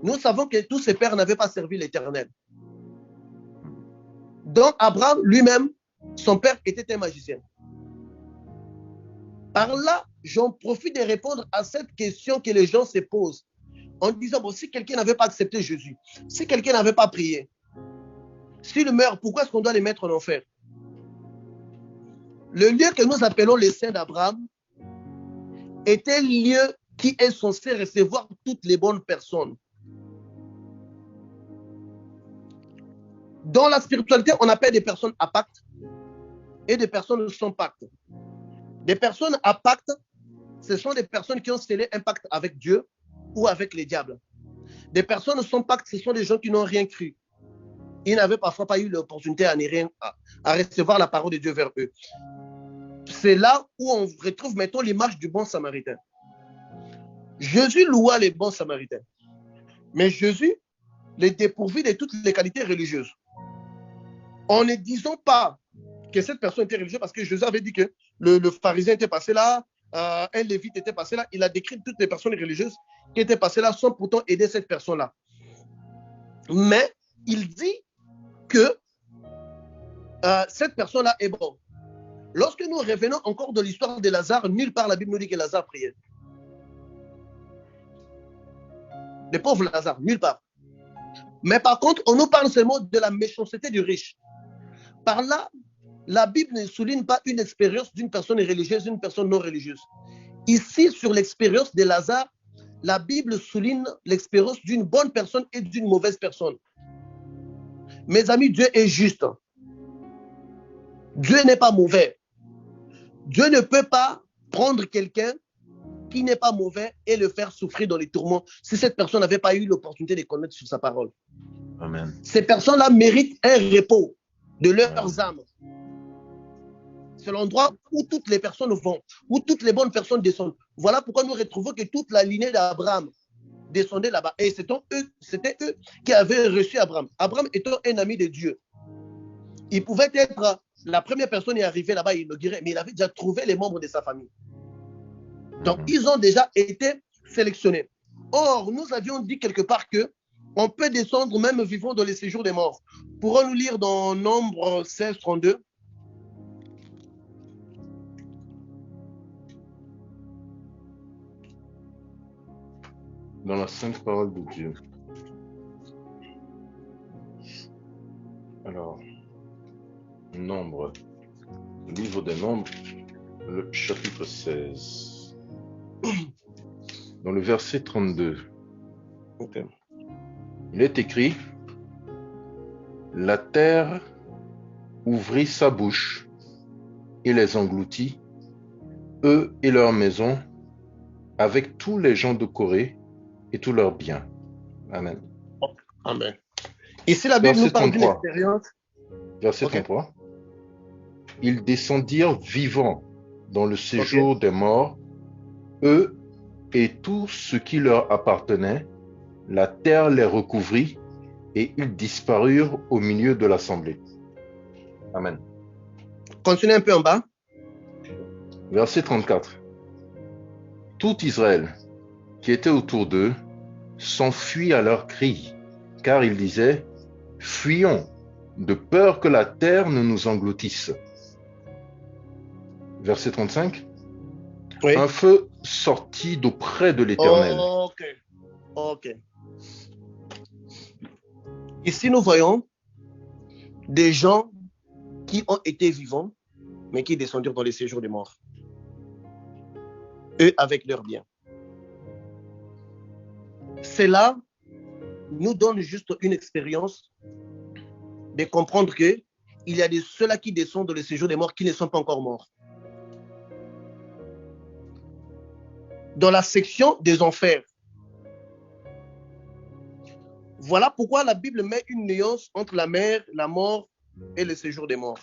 nous savons que tous ses pères n'avaient pas servi l'Éternel. Donc, Abraham lui-même, son père était un magicien. Par là, j'en profite de répondre à cette question que les gens se posent en disant, bon, si quelqu'un n'avait pas accepté Jésus, si quelqu'un n'avait pas prié, s'il meurt, pourquoi est-ce qu'on doit les mettre en enfer? Le lieu que nous appelons le sein d'Abraham est un lieu qui est censé recevoir toutes les bonnes personnes. Dans la spiritualité, on appelle des personnes à pacte et des personnes sans pacte. Des personnes à pacte, ce sont des personnes qui ont scellé un pacte avec Dieu ou avec les diables. Des personnes sans pacte, ce sont des gens qui n'ont rien cru. Ils n'avaient parfois pas eu l'opportunité à recevoir la parole de Dieu vers eux. C'est là où on retrouve, mettons, l'image du bon samaritain. Jésus loua les bons samaritains. Mais Jésus les dépourvit de toutes les qualités religieuses. En ne disant pas que cette personne était religieuse, parce que Jésus avait dit que le pharisien était passé là, un lévite était passé là. Il a décrit toutes les personnes religieuses qui étaient passées là sans pourtant aider cette personne-là. Mais il dit que cette personne-là est bonne. Lorsque nous revenons encore de l'histoire de Lazare, nulle part la Bible nous dit que Lazare priait. Le pauvre Lazare, nulle part. Mais par contre, on nous parle seulement de la méchanceté du riche. Par là, la Bible ne souligne pas une expérience d'une personne religieuse, d'une personne non religieuse. Ici, sur l'expérience de Lazare, la Bible souligne l'expérience d'une bonne personne et d'une mauvaise personne. Mes amis, Dieu est juste. Dieu n'est pas mauvais. Dieu ne peut pas prendre quelqu'un qui n'est pas mauvais et le faire souffrir dans les tourments si cette personne n'avait pas eu l'opportunité de connaître sur sa parole. Amen. Ces personnes-là méritent un repos de leurs âmes. C'est l'endroit où toutes les personnes vont, où toutes les bonnes personnes descendent. Voilà pourquoi nous retrouvons que toute la lignée d'Abraham descendait là-bas. Et c'était eux qui avaient reçu Abraham. Abraham étant un ami de Dieu. Il pouvait être la première personne à arriver là-bas, il inaugurait, mais il avait déjà trouvé les membres de sa famille. Donc, ils ont déjà été sélectionnés. Or, nous avions dit quelque part qu'on peut descendre même vivant dans les séjours des morts. Pourrons-nous lire dans Nombre 16, 32? Dans la sainte parole de Dieu. Alors, Nombre, livre des Nombres, le chapitre 16. Dans le verset 32, Okay. Il est écrit: La terre ouvrit sa bouche et les engloutit, eux et leurs maisons, avec tous les gens de Corée et tous leurs biens. Amen. Amen. Ici, la Bible nous parle d'une expérience. Verset 33. Ils descendirent vivants dans le séjour des morts, eux et tout ce qui leur appartenait. La terre les recouvrit et ils disparurent au milieu de l'assemblée. Amen. Continuez un peu en bas. Verset 34. Tout Israël qui était autour d'eux s'enfuit à leurs cris, car ils disaient: Fuyons, de peur que la terre ne nous engloutisse. Verset 35. Oui. Un feu sortit d'auprès de l'Éternel. Ok. Ici, nous voyons des gens qui ont été vivants, mais qui descendirent dans les séjours des morts. Eux avec leurs biens. Cela nous donne juste une expérience de comprendre qu'il y a de ceux-là qui descendent dans le séjour des morts qui ne sont pas encore morts. Dans la section des enfers, voilà pourquoi la Bible met une nuance entre la mer, la mort et le séjour des morts.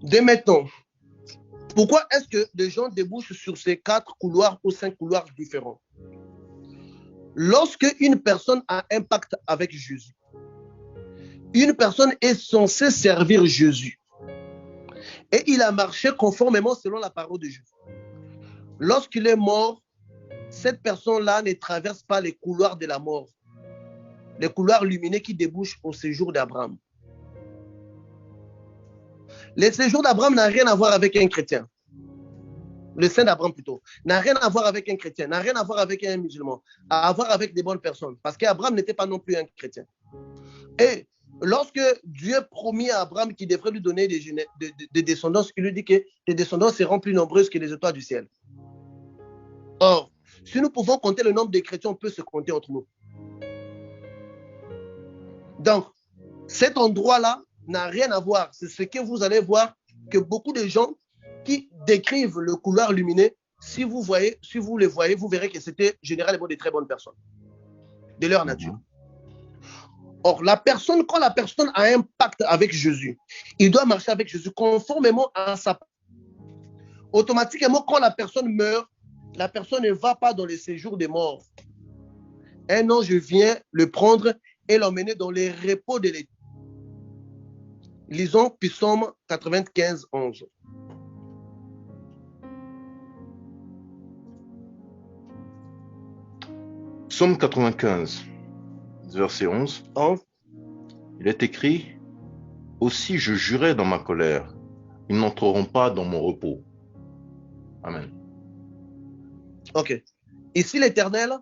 Dès maintenant, pourquoi est-ce que des gens débouchent sur ces 4 couloirs ou 5 couloirs différents? Lorsque une personne a un pacte avec Jésus, une personne est censée servir Jésus et il a marché conformément selon la parole de Jésus. Lorsqu'il est mort, cette personne-là ne traverse pas les couloirs de la mort, les couloirs lumineux qui débouchent au séjour d'Abraham. Le séjour d'Abraham n'a rien à voir avec un chrétien. Le sein d'Abraham plutôt, n'a rien à voir avec un chrétien, n'a rien à voir avec un musulman, à voir avec des bonnes personnes, parce qu'Abraham n'était pas non plus un chrétien. Et lorsque Dieu promit à Abraham qu'il devrait lui donner des descendances, il lui dit que les descendances seront plus nombreuses que les étoiles du ciel. Or, si nous pouvons compter le nombre de chrétiens, on peut se compter entre nous. Donc, cet endroit-là n'a rien à voir. C'est ce que vous allez voir que beaucoup de gens qui décrivent le couloir lumineux, si vous les voyez, vous verrez que c'était généralement de très bonnes personnes, de leur nature. Or, quand la personne a un pacte avec Jésus, il doit marcher avec Jésus conformément à sa... Automatiquement, quand la personne meurt, la personne ne va pas dans les séjours des morts. Un ange vient le prendre et l'emmener dans les repos de l'Éternel. Lisons Psaume 95, 11. Psaume 95, verset 11. Il est écrit: aussi je jurai dans ma colère, ils n'entreront pas dans mon repos. Amen. Ok. Ici, l'Éternel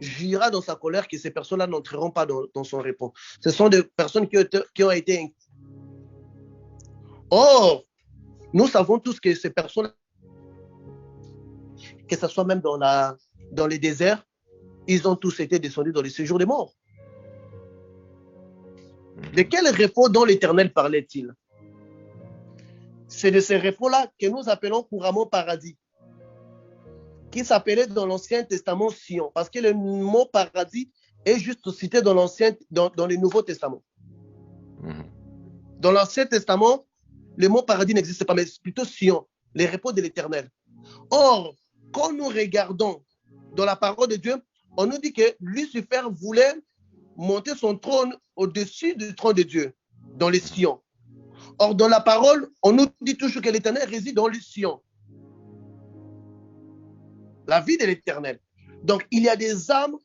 jura dans sa colère que ces personnes-là n'entreront pas dans son repos. Ce sont des personnes qui ont été... Or, nous savons tous que ces personnes, que ce soit même dans les déserts, ils ont tous été descendus dans les séjours des morts. De quel repos dont l'Éternel parlait-il? C'est de ces repos-là que nous appelons couramment paradis, qui s'appelait dans l'Ancien Testament Sion, parce que le mot paradis est juste cité dans le Nouveau Testament. Dans l'Ancien Testament, le mot paradis n'existe pas, mais c'est plutôt Sion, les repos de l'Éternel. Or, quand nous regardons dans la parole de Dieu, on nous dit que Lucifer voulait monter son trône au-dessus du trône de Dieu, dans les Sion. Or, dans la parole, on nous dit toujours que l'Éternel réside dans les Sion. La vie de l'Éternel. Donc, il y a des âmes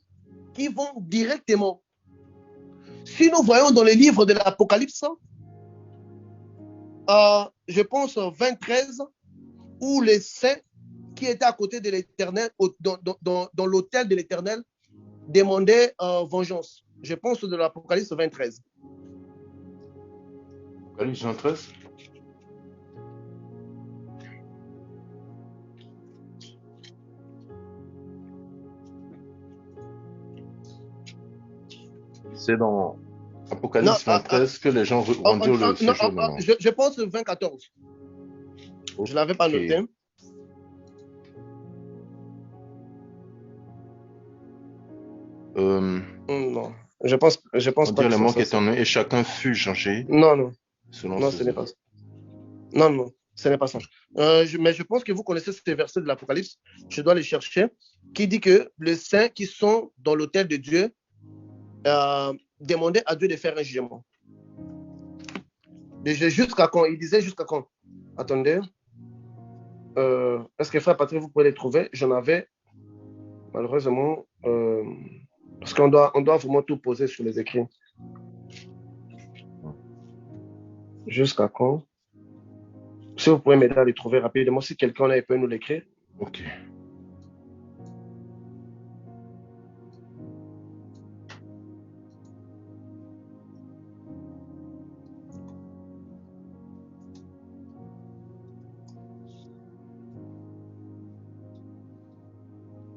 qui vont directement. Si nous voyons dans les livres de l'Apocalypse, je pense 23, où les saints qui étaient à côté de l'Éternel, dans l'autel de l'Éternel, demandaient vengeance. Je pense de l'Apocalypse 23. Apocalypse 23. C'est dans Apocalypse 23 que les gens rendirent le séjour de mort. Je pense 24. Okay. Je ne l'avais pas noté. Non, je pense pas. Le mot qui est en eux et chacun fut changé. Non, ce n'est pas ça. Non, ce n'est pas ça. Mais je pense que vous connaissez ce verset de l'Apocalypse. Je dois les chercher. Qui dit que les saints qui sont dans l'autel de Dieu demandaient à Dieu de faire un jugement. Jusqu'à quand? Il disait jusqu'à quand? Attendez. Est-ce que frère Patrick, vous pouvez les trouver? J'en avais, malheureusement, parce qu'on doit vraiment tout poser sur les écrits. Jusqu'à quand? Si vous pouvez m'aider à les trouver rapidement, si quelqu'un là peut nous l'écrire. Ok.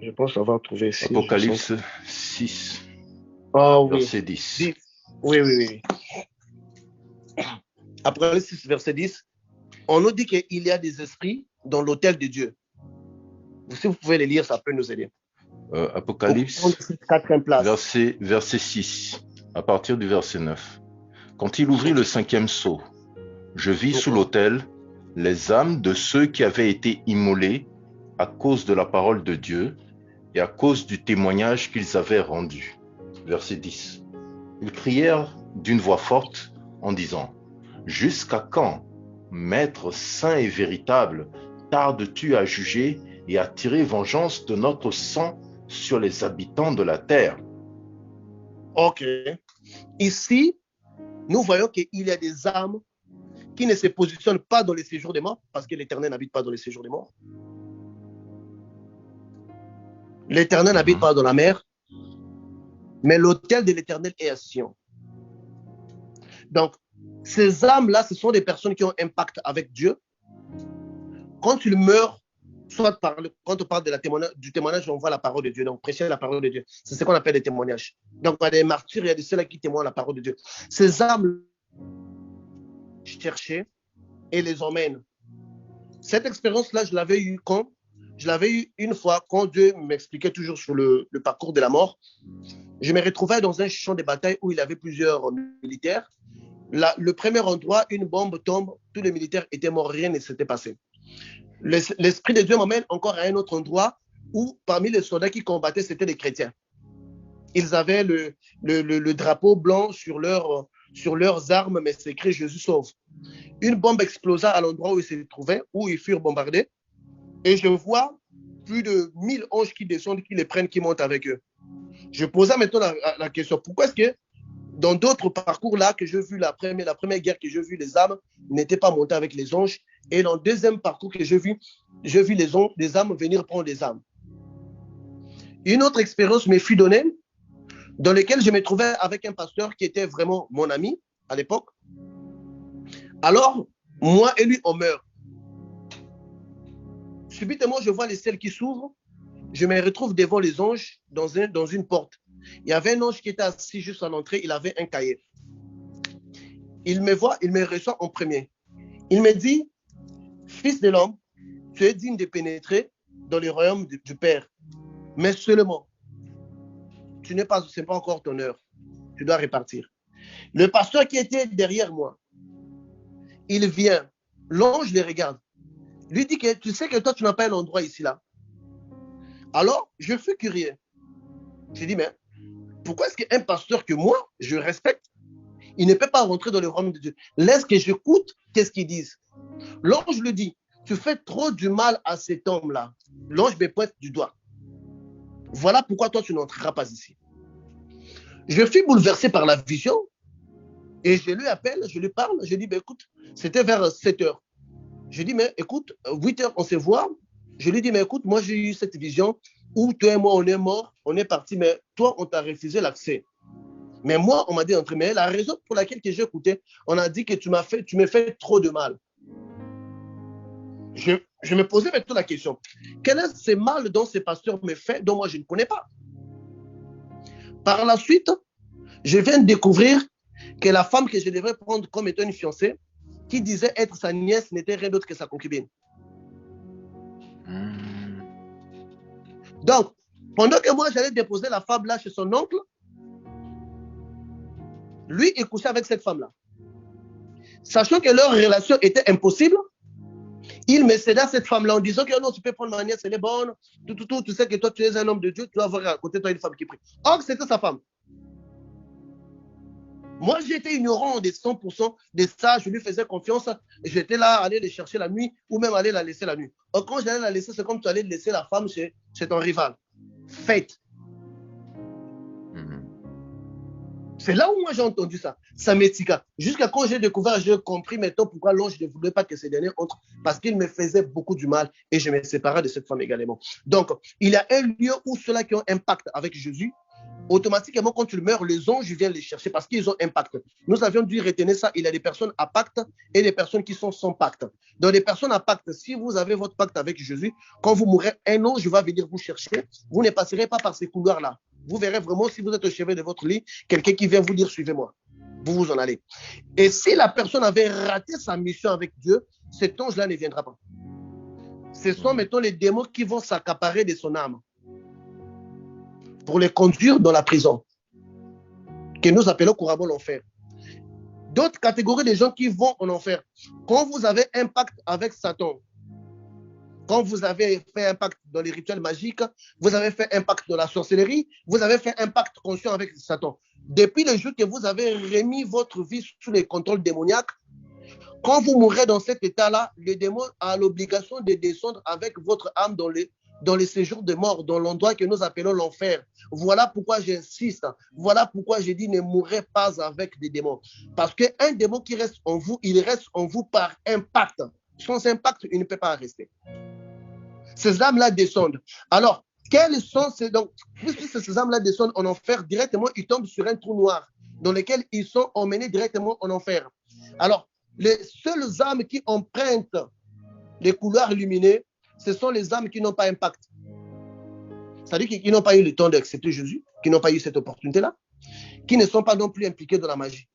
Je pense avoir trouvé ici. Apocalypse 6, Ah oui. verset 10. 10. Oui, oui, oui. Apocalypse 6, verset 10. On nous dit qu'il y a des esprits dans l'autel de Dieu. Si vous pouvez les lire, ça peut nous aider. Apocalypse, verset 6, à partir du verset 9. Quand il ouvrit le 5e sceau, je vis sous l'autel les âmes de ceux qui avaient été immolés à cause de la parole de Dieu et à cause du témoignage qu'ils avaient rendu. Verset 10. Ils crièrent d'une voix forte en disant: Jusqu'à quand, Maître saint et véritable, tardes-tu à juger et à tirer vengeance de notre sang sur les habitants de la terre? Ok. Ici, nous voyons qu'il y a des âmes qui ne se positionnent pas dans les séjours des morts, parce que l'Éternel n'habite pas dans les séjours des morts. L'Éternel n'habite pas dans la mer, mais l'autel de l'Éternel est à Sion. Donc, ces âmes-là, ce sont des personnes qui ont un pacte avec Dieu. Quand ils meurent, soit quand on parle du témoignage, on voit la parole de Dieu, donc prêcher la parole de Dieu. C'est ce qu'on appelle les témoignages. Donc, il y a des martyrs, il y a de ceux-là qui témoignent la parole de Dieu. Ces âmes cherchent et les emmènent. Cette expérience-là, je l'avais eue quand? Je l'avais eue une fois quand Dieu m'expliquait toujours sur le parcours de la mort. Je me retrouvais dans un champ de bataille où il y avait plusieurs militaires. Le premier endroit, une bombe tombe, tous les militaires étaient morts, rien ne s'était passé. L'Esprit de Dieu m'emmène encore à un autre endroit où parmi les soldats qui combattaient, c'était des chrétiens. Ils avaient le drapeau blanc sur leurs armes, mais c'est écrit Jésus sauve. Une bombe explosa à l'endroit où ils se trouvaient, où ils furent bombardés. Et je vois plus de 1000 anges qui descendent, qui les prennent, qui montent avec eux. Je posais maintenant la question, pourquoi est-ce que dans d'autres parcours là que j'ai vu, la première guerre que j'ai vu, les âmes n'étaient pas montées avec les anges. Et dans le deuxième parcours que j'ai vu les âmes venir prendre les âmes. Une autre expérience me fut donnée dans laquelle je me trouvais avec un pasteur qui était vraiment mon ami à l'époque. Alors, moi et lui, on meurt. Subitement, je vois les ciels qui s'ouvrent. Je me retrouve devant les anges dans une porte. Il y avait un ange qui était assis juste à l'entrée. Il avait un cahier. Il me voit, il me reçoit en premier. Il me dit, fils de l'homme, tu es digne de pénétrer dans le royaume du Père. Mais seulement, ce n'est pas encore ton heure. Tu dois repartir. Le pasteur qui était derrière moi, il vient. L'ange le regarde. Lui dit que tu sais que toi, tu n'as pas un endroit ici, là. Alors, je fus curieux. J'ai dit, mais pourquoi est-ce qu'un pasteur que moi, je respecte, il ne peut pas rentrer dans le royaume de Dieu? Laisse que j'écoute qu'est-ce qu'ils disent. L'ange lui dit, tu fais trop du mal à cet homme-là. L'ange me pointe du doigt. Voilà pourquoi toi, tu n'entreras pas ici. Je suis bouleversé par la vision et je lui appelle, je lui parle, je dis, ben, écoute, c'était vers 7 heures. Je dis, mais écoute, 8 heures, on se voit. Je lui dis, mais écoute, moi, j'ai eu cette vision où toi et moi, on est morts, on est partis, mais toi, on t'a refusé l'accès. Mais moi, on m'a dit d'entrer. Mais la raison pour laquelle j'ai écouté, on a dit que tu me fais trop de mal. Je me posais maintenant la question. Quel est ce mal dont ces pasteurs me font, dont moi, je ne connais pas? Par la suite, je viens de découvrir que la femme que je devrais prendre comme étant une fiancée, qui disait être sa nièce, n'était rien d'autre que sa concubine. Donc, pendant que moi, j'allais déposer la femme là chez son oncle, lui, il couchait avec cette femme-là. Sachant que leur relation était impossible, il me cédait à cette femme-là en disant que non, tu peux prendre ma nièce, elle est bonne, tu sais que toi, tu es un homme de Dieu, tu dois avoir à côté de toi une femme qui prie. Or, c'était sa femme. Moi, j'étais ignorant de 100% de ça, je lui faisais confiance, j'étais là à aller les chercher la nuit ou même aller la laisser la nuit. Or, quand j'allais la laisser, c'est comme tu allais laisser la femme chez ton rival. Fate. C'est là où moi j'ai entendu ça. Ça m'ética. Jusqu'à quand j'ai découvert, j'ai compris maintenant pourquoi l'ange ne voulait pas que ces derniers entrent, parce qu'il me faisait beaucoup du mal et je me séparais de cette femme également. Donc, il y a un lieu où ceux-là qui ont impact avec Jésus, automatiquement, quand tu meurs, les anges viennent les chercher parce qu'ils ont impact. Nous avions dû retenir ça. Il y a des personnes à pacte et des personnes qui sont sans pacte. Dans les personnes à pacte, si vous avez votre pacte avec Jésus, quand vous mourrez, un ange va venir vous chercher. Vous ne passerez pas par ces couloirs-là. Vous verrez vraiment, si vous êtes au chevet de votre lit, quelqu'un qui vient vous dire, suivez-moi. Vous vous en allez. Et si la personne avait raté sa mission avec Dieu, cet ange-là ne viendra pas. Ce sont maintenant les démons qui vont s'accaparer de son âme pour les conduire dans la prison, que nous appelons couramment l'enfer. D'autres catégories de gens qui vont en enfer. Quand vous avez un pacte avec Satan, quand vous avez fait un pacte dans les rituels magiques, vous avez fait un pacte dans la sorcellerie, vous avez fait un pacte conscient avec Satan. Depuis le jour que vous avez remis votre vie sous les contrôles démoniaques, quand vous mourrez dans cet état-là, le démon a l'obligation de descendre avec votre âme dans les séjours de mort, dans l'endroit que nous appelons l'enfer. Voilà pourquoi j'insiste. Voilà pourquoi je dis ne mourrez pas avec des démons. Parce qu'un démon qui reste en vous, il reste en vous par impact. Sans impact, il ne peut pas rester. Ces âmes-là descendent. Alors, quelles sont ces... Donc, puisque ces âmes-là descendent en enfer, directement, ils tombent sur un trou noir dans lequel ils sont emmenés directement en enfer. Alors, les seules âmes qui empruntent les couloirs illuminés, ce sont les âmes qui n'ont pas impact. C'est-à-dire qu'ils n'ont pas eu le temps d'accepter Jésus, qui n'ont pas eu cette opportunité-là, qui ne sont pas non plus impliqués dans la magie.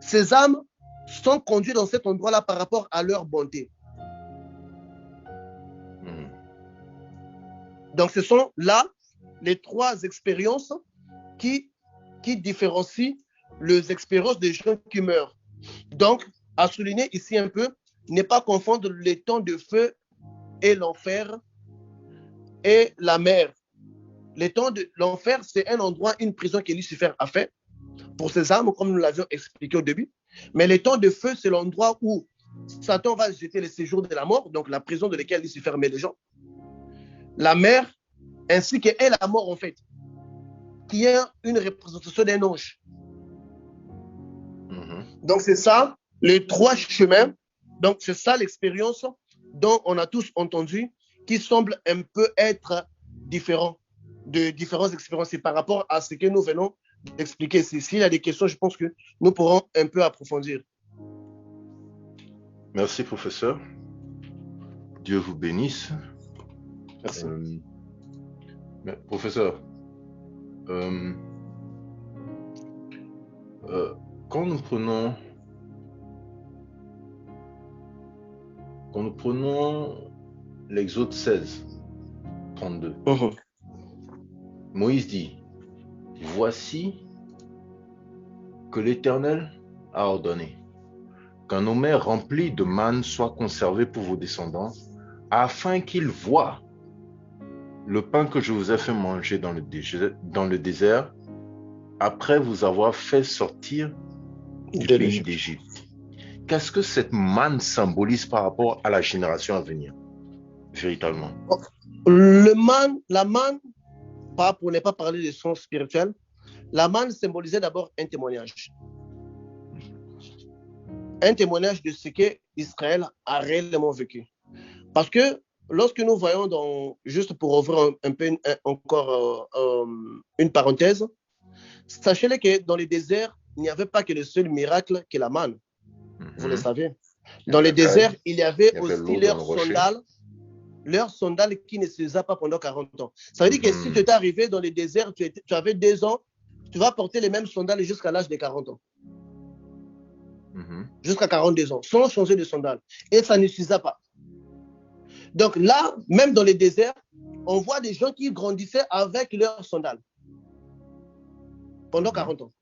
Ces âmes sont conduites dans cet endroit-là par rapport à leur bonté. Donc, ce sont là les trois expériences qui différencient les expériences des gens qui meurent. Donc, à souligner ici un peu, ne pas confondre les temps de feu et l'enfer et la mer. Les temps de l'enfer, c'est un endroit, une prison que Lucifer a fait pour ses âmes, comme nous l'avions expliqué au début. Mais les temps de feu, c'est l'endroit où Satan va jeter les séjours de la mort, donc la prison de laquelle Lucifer met les gens. La mer, ainsi que la mort, en fait, qui est une représentation d'un ange. Donc, c'est ça, les trois chemins. Donc, c'est ça l'expérience dont on a tous entendu, qui semble un peu être différent de différentes expériences. Et par rapport à ce que nous venons d'expliquer, s'il y a des questions, je pense que nous pourrons un peu approfondir. Merci, professeur. Dieu vous bénisse. Merci. Mais, professeur, quand nous prenons l'Exode 16, 32, Moïse dit, voici que l'Éternel a ordonné qu'un omer rempli de manne soit conservé pour vos descendants, afin qu'ils voient le pain que je vous ai fait manger dans le désert, après vous avoir fait sortir du pays d'Égypte. Qu'est-ce que cette manne symbolise par rapport à la génération à venir, véritablement? La manne, pour ne pas parler de sens spirituel, la manne symbolisait d'abord un témoignage. Un témoignage de ce qu'Israël a réellement vécu. Parce que lorsque nous voyons, juste pour ouvrir un peu encore une parenthèse, sachez-le que dans les déserts, il n'y avait pas que le seul miracle que la manne. Vous le savez. Dans les déserts, il y avait aussi leurs sandales qui ne se usaient pas pendant 40 ans. Ça veut dire que si tu es arrivé dans les déserts, tu avais 2 ans, tu vas porter les mêmes sandales jusqu'à l'âge de 40 ans. Jusqu'à 42 ans, sans changer de sandales. Et ça ne s'usait pas. Donc là, même dans les déserts, on voit des gens qui grandissaient avec leurs sandales pendant 40 ans.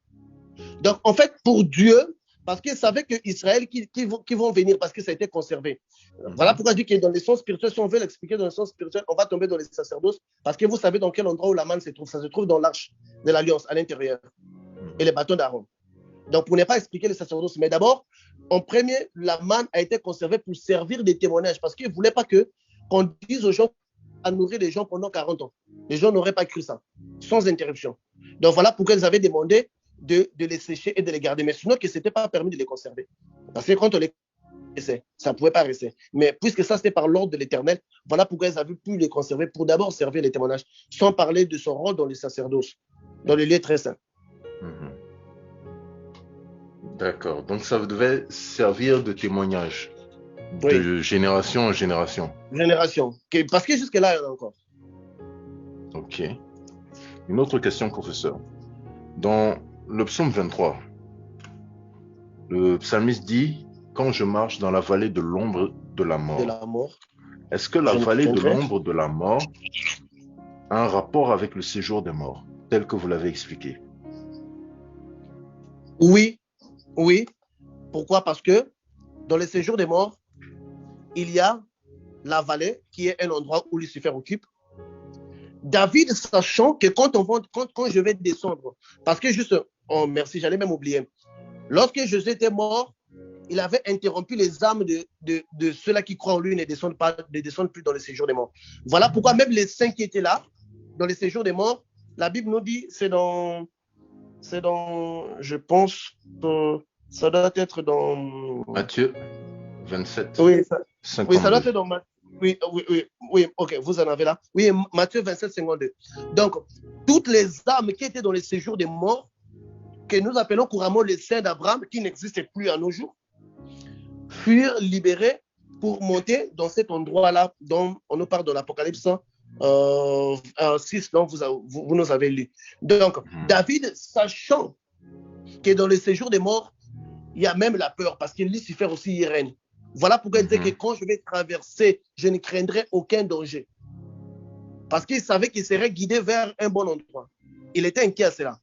Donc en fait, pour Dieu, parce qu'ils savaient qu'Israël qui vont venir, parce que ça a été conservé. Voilà pourquoi je dis que dans le sens spirituel, si on veut l'expliquer dans le sens spirituel, on va tomber dans les sacerdoces, parce que vous savez dans quel endroit où la manne se trouve. Ça se trouve dans l'arche de l'Alliance, à l'intérieur, et les bâtons d'Aaron. Donc, pour ne pas expliquer les sacerdoces, mais d'abord, en premier, la manne a été conservée pour servir de témoignage, parce qu'ils ne voulaient pas qu'on dise aux gens à nourrir les gens pendant 40 ans. Les gens n'auraient pas cru ça, sans interruption. Donc, voilà pourquoi ils avaient demandé de les sécher et de les garder. Mais sinon, que ce n'était pas permis de les conserver. Parce que quand on les laissait, ça ne pouvait pas rester. Mais puisque ça, c'était par l'ordre de l'Éternel, voilà pourquoi ils avaient pu les conserver pour d'abord servir les témoignages, sans parler de son rôle dans les sacerdoces, dans les lieux très saints. D'accord. Donc, ça devait servir de témoignage de génération en génération. Génération. Parce que jusque-là, il y en a encore. Ok. Une autre question, professeur. Dans le psaume 23, le psalmiste dit « Quand je marche dans la vallée de l'ombre de la mort ». Est-ce que la vallée de l'ombre de la mort a un rapport avec le séjour des morts, tel que vous l'avez expliqué? Oui, oui. Pourquoi? Parce que dans le séjour des morts, il y a la vallée qui est un endroit où Lucifer occupe. David, sachant que quand je vais descendre, parce que juste, oh merci, j'allais même oublier, lorsque Jésus était mort, il avait interrompu les âmes de ceux-là qui croient en lui ne descendent plus dans le séjour des morts. Voilà pourquoi même les saints qui étaient là, dans le séjour des morts, la Bible nous dit, c'est dans, je pense, ça doit être dans... Matthieu 27. Oui, ça doit être dans Matthieu. Oui, ok, vous en avez là. Oui, Matthieu 27, 52. Donc, toutes les âmes qui étaient dans le séjour des morts, que nous appelons couramment les saints d'Abraham, qui n'existent plus à nos jours, furent libérés pour monter dans cet endroit-là dont on nous parle de l'Apocalypse 6, dont vous nous avez lu. Donc, David, sachant que dans le séjour des morts, il y a même la peur, parce que Lucifer aussi y règne. Voilà pourquoi il disait que quand je vais traverser, je ne craindrai aucun danger. Parce qu'il savait qu'il serait guidé vers un bon endroit. Il était inquiet à cela.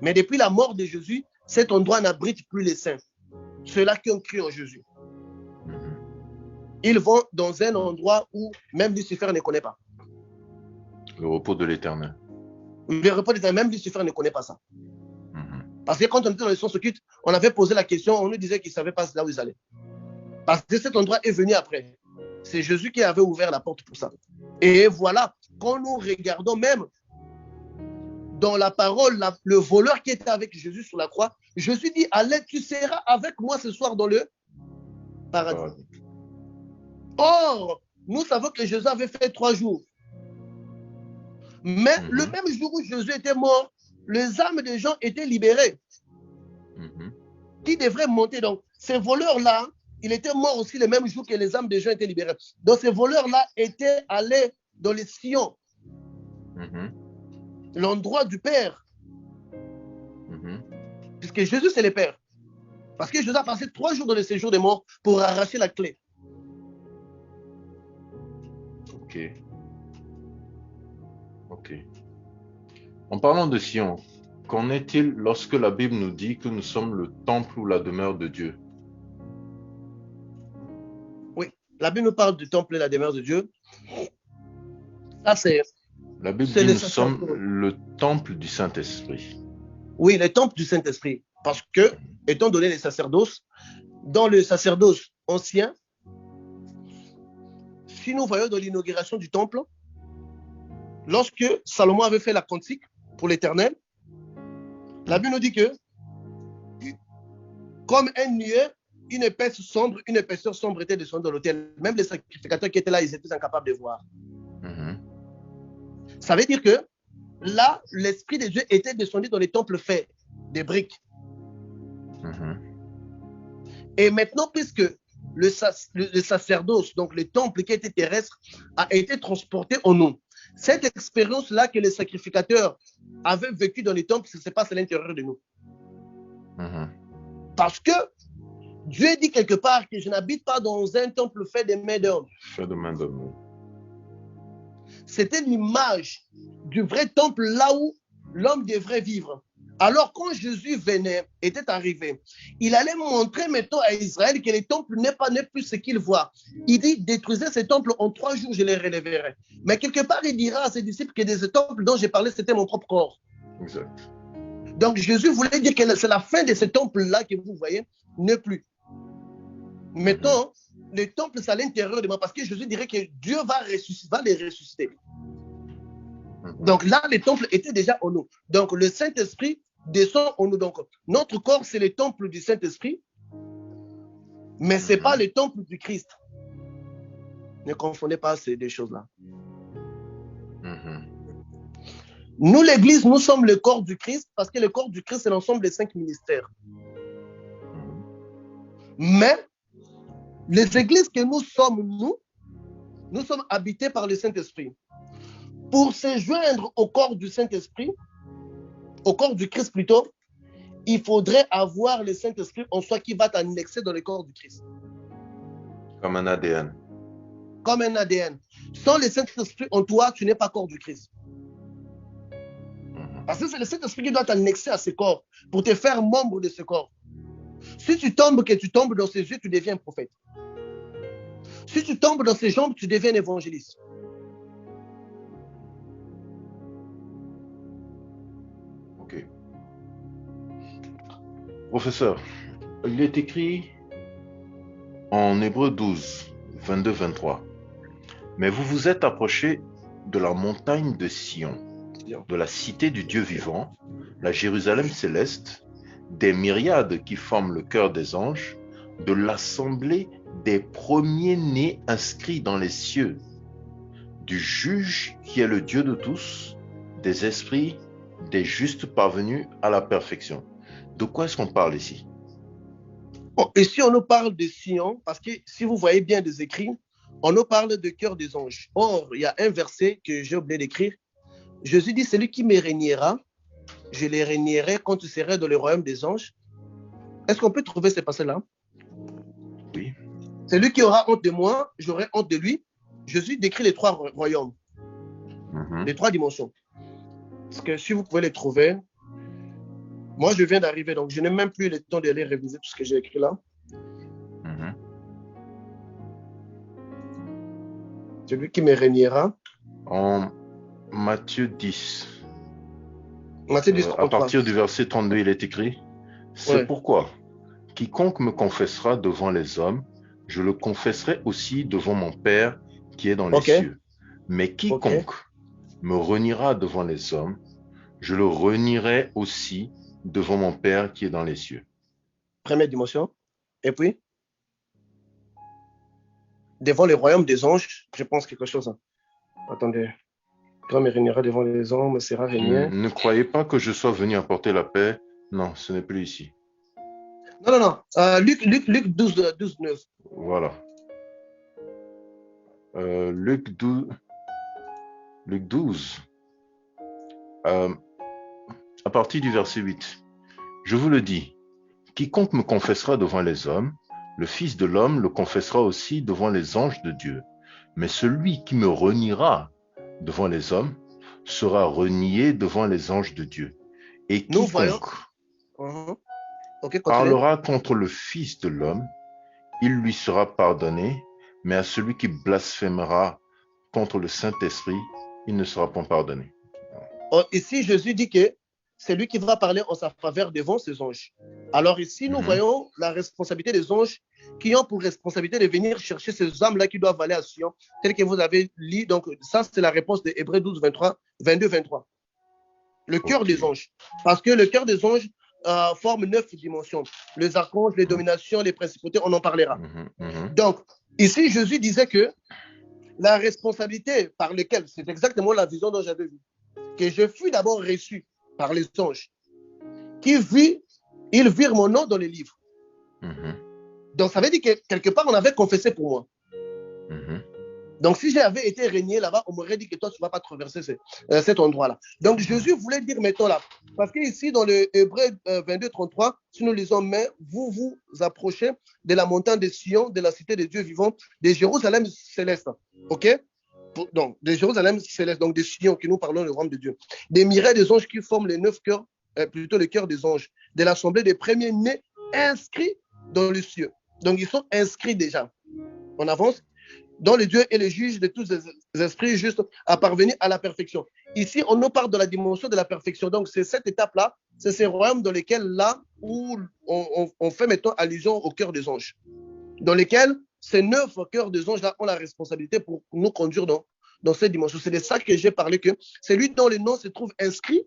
Mais depuis la mort de Jésus, cet endroit n'abrite plus les saints. Ceux-là qui ont cru en Jésus. Ils vont dans un endroit où même Lucifer ne connaît pas. Le repos de l'Éternel. Le repos de l'Éternel, même Lucifer ne connaît pas ça. Parce que quand on était dans le sens occulte, on avait posé la question, on nous disait qu'ils ne savaient pas là où ils allaient. Parce que cet endroit est venu après. C'est Jésus qui avait ouvert la porte pour ça. Et voilà, quand nous regardons même dans la parole, le voleur qui était avec Jésus sur la croix, Jésus dit, allez, tu seras avec moi ce soir dans le paradis. Or, nous savons que Jésus avait fait 3 jours. Mais le même jour où Jésus était mort, les âmes des gens étaient libérées. Qui devraient monter. Donc, ces voleurs-là, il était mort aussi le même jour que les âmes des gens étaient libérées. Donc, ces voleurs-là étaient allés dans les Sion, l'endroit du Père. Puisque Jésus, c'est le Père. Parce que Jésus a passé 3 jours dans le séjour des morts pour arracher la clé. Ok. En parlant de Sion, qu'en est-il lorsque la Bible nous dit que nous sommes le temple ou la demeure de Dieu? Oui, la Bible nous parle du temple et la demeure de Dieu. Ça, c'est... La Bible dit que nous sommes le temple du Saint-Esprit. Oui, le temple du Saint-Esprit. Parce que, étant donné les sacerdoces, dans le sacerdoce ancien, si nous voyons dans l'inauguration du temple, lorsque Salomon avait fait la cantique pour l'Éternel, la Bible nous dit que, comme un nuée, une épaisseur sombre était descendue dans l'autel. Même les sacrificateurs qui étaient là, ils étaient incapables de voir. Ça veut dire que là, l'Esprit de Dieu était descendu dans les temples faits, des briques. Et maintenant, puisque le sacerdoce, donc le temple qui était terrestre, a été transporté en nous. Cette expérience-là que les sacrificateurs avaient vécue dans les temples, ça se passe à l'intérieur de nous. Parce que Dieu dit quelque part que je n'habite pas dans un temple fait de mains d'hommes. C'était l'image du vrai temple là où l'homme devrait vivre. Alors quand Jésus était arrivé, il allait montrer maintenant à Israël que le temple n'est plus ce qu'il voit. Il dit, détruisez ce temple, en 3 jours je les relèverai. Mais quelque part, il dira à ses disciples que ce temple dont j'ai parlé, c'était mon propre corps. Exact. Donc Jésus voulait dire que c'est la fin de ce temple-là que vous voyez, n'est plus. Maintenant, le temple, c'est à l'intérieur de moi, parce que Jésus dirait que Dieu va les ressusciter. Donc là, le temple était déjà en nous. Donc le Saint-Esprit descend en nous. Donc, notre corps, c'est le temple du Saint-Esprit, mais ce n'est pas le temple du Christ. Ne confondez pas ces deux choses-là. Nous, l'Église, nous sommes le corps du Christ, parce que le corps du Christ, c'est l'ensemble des 5 ministères. Mais les églises que nous sommes, nous sommes habités par le Saint-Esprit. Pour se joindre au corps du Saint-Esprit, au corps du Christ plutôt, il faudrait avoir le Saint-Esprit en soi qui va t'annexer dans le corps du Christ. Comme un ADN. Comme un ADN. Sans le Saint-Esprit en toi, tu n'es pas corps du Christ. Parce que c'est le Saint-Esprit qui doit t'annexer à ce corps pour te faire membre de ce corps. Si tu tombes, que tu tombes dans ses yeux, tu deviens un prophète. Si tu tombes dans ses jambes, tu deviens un évangéliste. Ok. Professeur, il est écrit en Hébreux 12, 22-23. Mais vous vous êtes approchés de la montagne de Sion, de la cité du Dieu vivant, la Jérusalem céleste, des myriades qui forment le cœur des anges, de l'assemblée des premiers-nés inscrits dans les cieux, du juge qui est le Dieu de tous, des esprits, des justes parvenus à la perfection. De quoi est-ce qu'on parle ici? Bon, ici, on nous parle de Sion, parce que si vous voyez bien des écrits, on nous parle de cœur des anges. Or, il y a un verset que j'ai oublié d'écrire. Jésus dit, celui qui me régnera, je les régnerai quand tu seras dans le royaume des anges. Est-ce qu'on peut trouver ce passage-là? Oui. Celui qui aura honte de moi, j'aurai honte de lui. Jésus décrit les 3 royaumes, les 3 dimensions. Parce que si vous pouvez les trouver, moi je viens d'arriver, donc je n'ai même plus le temps d'aller réviser tout ce que j'ai écrit là. Celui qui me régnera. En Matthieu 10. Matthieu 10, à partir du verset 32, il est écrit, c'est pourquoi quiconque me confessera devant les hommes, je le confesserai aussi devant mon Père qui est dans les cieux. Mais quiconque me reniera devant les hommes, je le renierai aussi devant mon Père qui est dans les cieux. Première dimension. Et puis, devant le royaume des anges, je pense quelque chose. Attendez. Quand me régnera devant les hommes, sera régné. Ne croyez pas que je sois venu apporter la paix. Non, ce n'est plus ici. Non. Luc 12, 9. Voilà. Luc 12. À partir du verset 8. Je vous le dis, quiconque me confessera devant les hommes, le Fils de l'homme le confessera aussi devant les anges de Dieu. Mais celui qui me reniera devant les hommes sera renié devant les anges de Dieu. Et quiconque parlera contre le Fils de l'homme, il lui sera pardonné, mais à celui qui blasphémera contre le Saint-Esprit, il ne sera pas pardonné. Ici, Jésus dit que c'est lui qui va parler en sa faveur devant ses anges. Alors ici, nous voyons la responsabilité des anges qui ont pour responsabilité de venir chercher ces âmes-là qui doivent aller à Sion, tel que vous avez lu. Donc ça, c'est la réponse de Hébreux 12, 22-23. Le cœur des anges. Parce que le cœur des anges forme 9 dimensions. Les archanges, les dominations, les principautés, on en parlera. Donc, ici, Jésus disait que la responsabilité par laquelle, c'est exactement la vision dont j'avais vu, que je fus d'abord reçu par les anges, ils virent mon nom dans les livres. Donc, ça veut dire que quelque part, on avait confessé pour moi. Donc, si j'avais été régné là-bas, on m'aurait dit que toi, tu ne vas pas traverser cet endroit-là. Donc, Jésus voulait dire maintenant là, parce qu'ici, dans le Hébreu 22, 33, si nous lisons, mais vous vous approchez de la montagne de Sion, de la cité des dieux vivants, de Jérusalem céleste. OK? Donc, de Jérusalem céleste, donc de Sion, que nous parlons le royaume de Dieu. Des myriades des anges qui forment les 9 cœurs, plutôt le cœur des anges, de l'assemblée des premiers-nés inscrits dans les cieux. Donc, ils sont inscrits déjà. On avance. Dont le Dieu est le juge de tous les esprits justes à parvenir à la perfection. Ici, on nous parle de la dimension de la perfection. Donc, c'est cette étape-là, c'est ces royaumes dans lesquels, là, où on fait maintenant allusion au cœur des anges, dans lesquels ces 9 cœurs des anges-là ont la responsabilité pour nous conduire dans cette dimension. C'est de ça que j'ai parlé, que celui dont le nom se trouve inscrit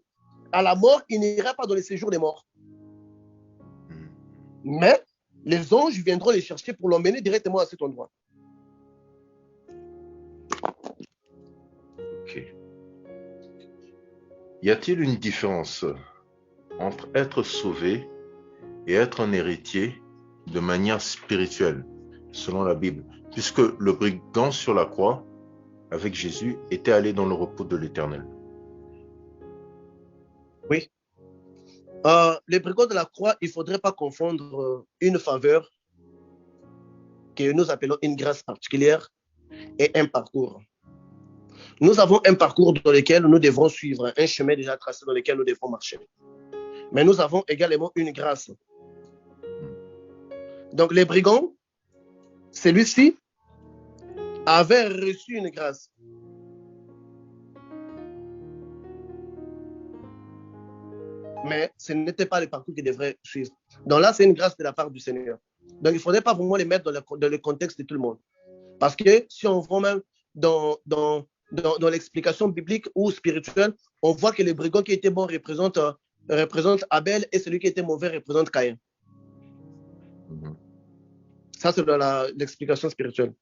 à la mort, il n'ira pas dans le séjour des morts. Mais les anges viendront les chercher pour l'emmener directement à cet endroit. Ok. Y a-t-il une différence entre être sauvé et être un héritier de manière spirituelle, selon la Bible? Puisque le brigand sur la croix, avec Jésus, était allé dans le repos de l'Éternel. Oui. Les brigands de la croix, il ne faudrait pas confondre une faveur que nous appelons une grâce particulière et un parcours. Nous avons un parcours dans lequel nous devons suivre, un chemin déjà tracé dans lequel nous devons marcher. Mais nous avons également une grâce. Donc les brigands, celui-ci avait reçu une grâce. Mais ce n'était pas le parcours qu'il devrait suivre. Donc là, c'est une grâce de la part du Seigneur. Donc il ne faudrait pas vraiment les mettre dans le contexte de tout le monde. Parce que si on va même dans l'explication biblique ou spirituelle, on voit que le brigand qui était bon représente Abel et celui qui était mauvais représente Caïn. Ça, c'est dans l'explication spirituelle.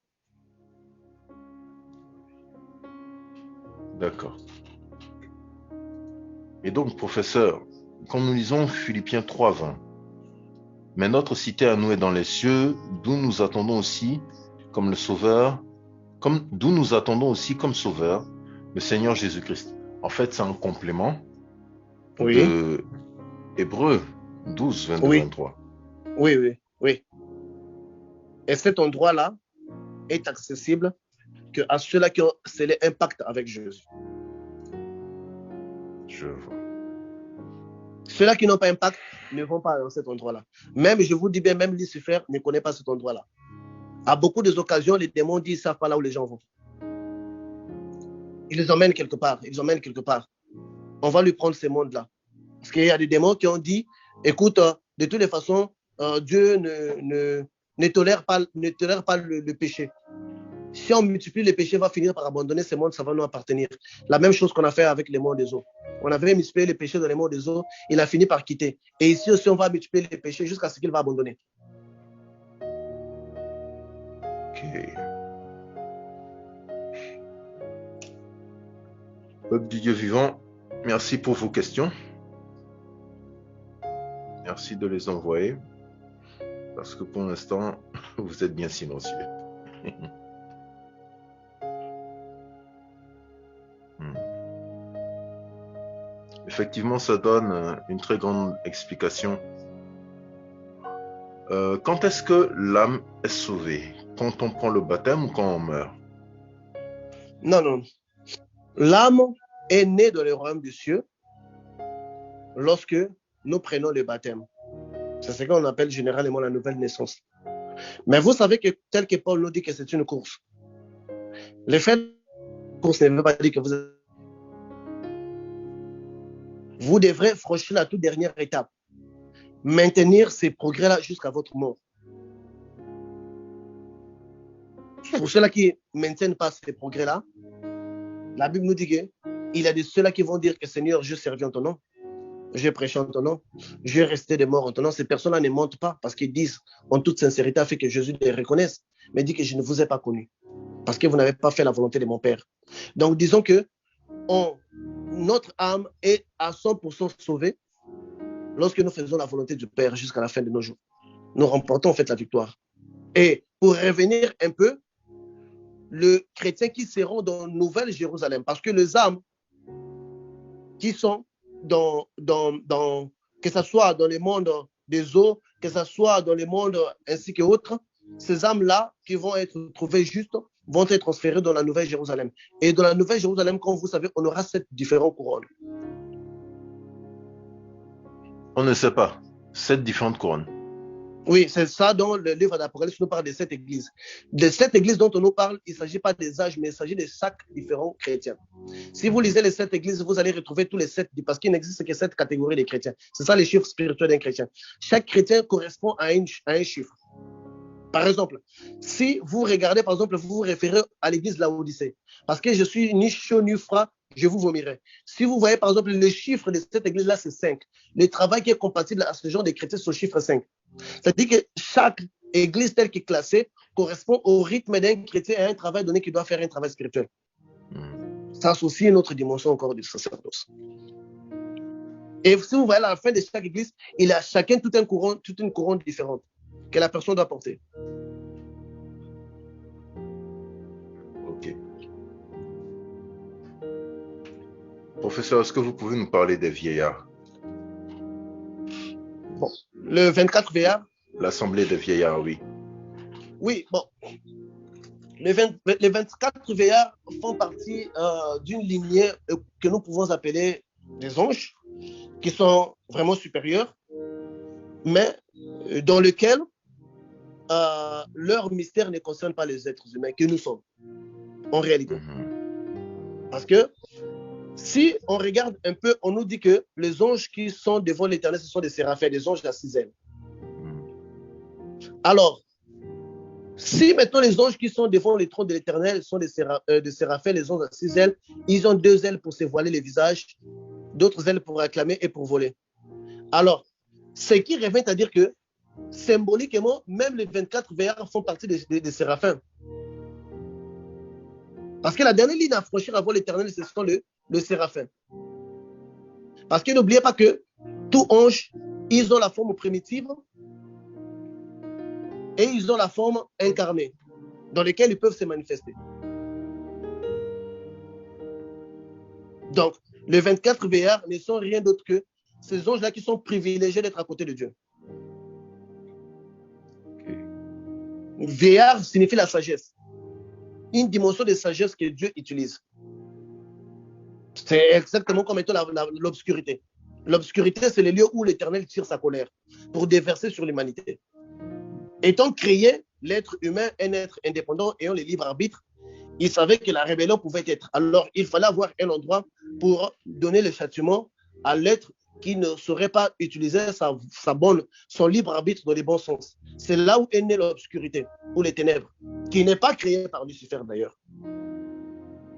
D'accord. Et donc, professeur, quand nous lisons Philippiens 3:20, mais notre cité à nous est dans les cieux, d'où nous attendons aussi comme le Sauveur, d'où nous attendons aussi comme Sauveur le Seigneur Jésus-Christ. En fait, c'est un complément de Hébreux 12, 22, 23. Oui. Et cet endroit-là est accessible qu'à ceux-là qui ont scellé un pacte avec Jésus. Je vois. Ceux-là qui n'ont pas un pacte ne vont pas dans cet endroit-là. Même, je vous dis bien, même Lucifer ne connaît pas cet endroit-là. À beaucoup d'occasions, les démons disent qu'ils ne savent pas là où les gens vont. Ils les emmènent quelque part. On va lui prendre ces mondes-là. Parce qu'il y a des démons qui ont dit, écoute, de toutes les façons, Dieu ne tolère pas le péché. Si on multiplie les péchés, on va finir par abandonner ces mondes, ça va nous appartenir. La même chose qu'on a fait avec les mondes des eaux. On avait multiplié les péchés dans les mondes des eaux, il a fini par quitter. Et ici aussi, on va multiplier les péchés jusqu'à ce qu'il va abandonner. Ok. Peuple du Dieu vivant, merci pour vos questions. Merci de les envoyer. Parce que pour l'instant, vous êtes bien silencieux. Effectivement, ça donne une très grande explication. Quand est-ce que l'âme est sauvée? Quand on prend le baptême ou quand on meurt? Non. L'âme est née dans le royaume des cieux lorsque nous prenons le baptême. C'est ce qu'on appelle généralement la nouvelle naissance. Mais vous savez que tel que Paul nous dit que c'est une course. Le fait de course ne veut pas dire que vous devrez franchir la toute dernière étape. Maintenir ces progrès-là jusqu'à votre mort. Pour ceux-là qui ne maintiennent pas ces progrès-là, la Bible nous dit qu'il y a de ceux-là qui vont dire que Seigneur, je servis en ton nom, je prêché en ton nom, je resté des morts en ton nom. Ces personnes-là ne mentent pas parce qu'ils disent en toute sincérité afin que Jésus les reconnaisse, mais dit que je ne vous ai pas connu parce que vous n'avez pas fait la volonté de mon Père. Donc disons que notre âme est à 100% sauvée lorsque nous faisons la volonté du Père jusqu'à la fin de nos jours. Nous remportons en fait la victoire. Et pour revenir un peu, les chrétiens qui seront dans Nouvelle Jérusalem, parce que les âmes qui sont que ce soit dans le monde des eaux, que ce soit dans le monde ainsi que autres, ces âmes-là qui vont être trouvées justes vont être transférées dans la Nouvelle Jérusalem. Et dans la Nouvelle Jérusalem, comme vous savez, on aura 7 différentes couronnes. On ne sait pas. 7 différentes couronnes. Oui, c'est ça dont le livre d'Apocalypse nous parle de 7 églises. De 7 églises dont on nous parle, il ne s'agit pas des âges, mais il s'agit de chaque différents chrétiens. Si vous lisez les 7 églises, vous allez retrouver tous les 7, parce qu'il n'existe que 7 catégories de chrétiens. C'est ça les chiffres spirituels d'un chrétien. Chaque chrétien correspond à un chiffre. Par exemple, si vous regardez, par exemple, vous vous référez à l'église de Laodicée, parce que je suis ni chaud ni froid, je vous vomirai. Si vous voyez, par exemple, le chiffre de cette église-là, c'est 5. Le travail qui est compatible à ce genre de chrétiens, c'est le chiffre 5. C'est-à-dire que chaque église telle qu'elle est classée correspond au rythme d'un chrétien et à un travail donné qui doit faire un travail spirituel. Ça, c'est aussi une autre dimension encore du sacerdoce. Et si vous voyez à la fin de chaque église, il a chacun toute une couronne différente que la personne doit porter. Ok. Professeur, est-ce que vous pouvez nous parler des vieillards? Bon, le 24 vieillards. L'assemblée des vieillards, oui. Oui, bon. Les 24 vieillards font partie d'une lignée que nous pouvons appeler des anges, qui sont vraiment supérieurs, mais dans lequel leur mystère ne concerne pas les êtres humains que nous sommes, en réalité. Parce que si on regarde un peu, on nous dit que les anges qui sont devant l'Éternel, ce sont des séraphins, des anges de la 6e. Alors, si maintenant les anges qui sont devant le trône de l'Éternel sont des séraphins, les anges de la 6 ailes, ils ont 2 ailes pour se voiler les visages, d'autres ailes pour acclamer et pour voler. Alors, ce qui revient à dire que, symboliquement, même les 24 vieillards font partie des séraphins. Parce que la dernière ligne à franchir avant l'Éternel, ce sont le séraphin. Parce que n'oubliez pas que tout ange, ils ont la forme primitive et ils ont la forme incarnée, dans laquelle ils peuvent se manifester. Donc, les 24 vieillards ne sont rien d'autre que ces anges-là qui sont privilégiés d'être à côté de Dieu. Vieillard signifie la sagesse. Une dimension de sagesse que Dieu utilise. C'est exactement comme étant l'obscurité. L'obscurité, c'est le lieu où l'Éternel tire sa colère pour déverser sur l'humanité. Étant créé, l'être humain, un être indépendant, ayant le libre arbitre, il savait que la rébellion pouvait être. Alors, il fallait avoir un endroit pour donner le châtiment à l'être qui ne saurait pas utiliser son libre arbitre dans les bons sens. C'est là où est née l'obscurité, ou les ténèbres, qui n'est pas créée par Lucifer d'ailleurs.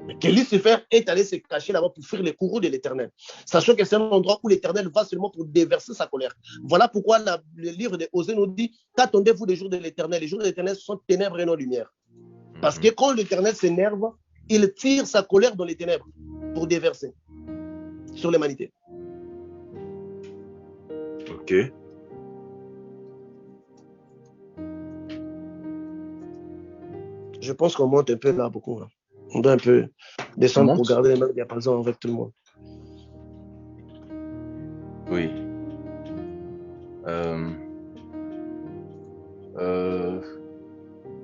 Mais que Lucifer est allé se cacher là-bas pour fuir les courroux de l'Éternel, sachant que c'est un endroit où l'Éternel va seulement pour déverser sa colère. Voilà pourquoi le livre de Osée nous dit: qu'attendez-vous des jours de l'Éternel? Les jours de l'Éternel sont ténèbres et non lumière. Parce que quand l'Éternel s'énerve, il tire sa colère dans les ténèbres pour déverser sur l'humanité. Ok. Je pense qu'on monte un peu là, beaucoup. Là. On doit un peu descendre pour garder les mêmes diapasons avec tout le monde. Oui.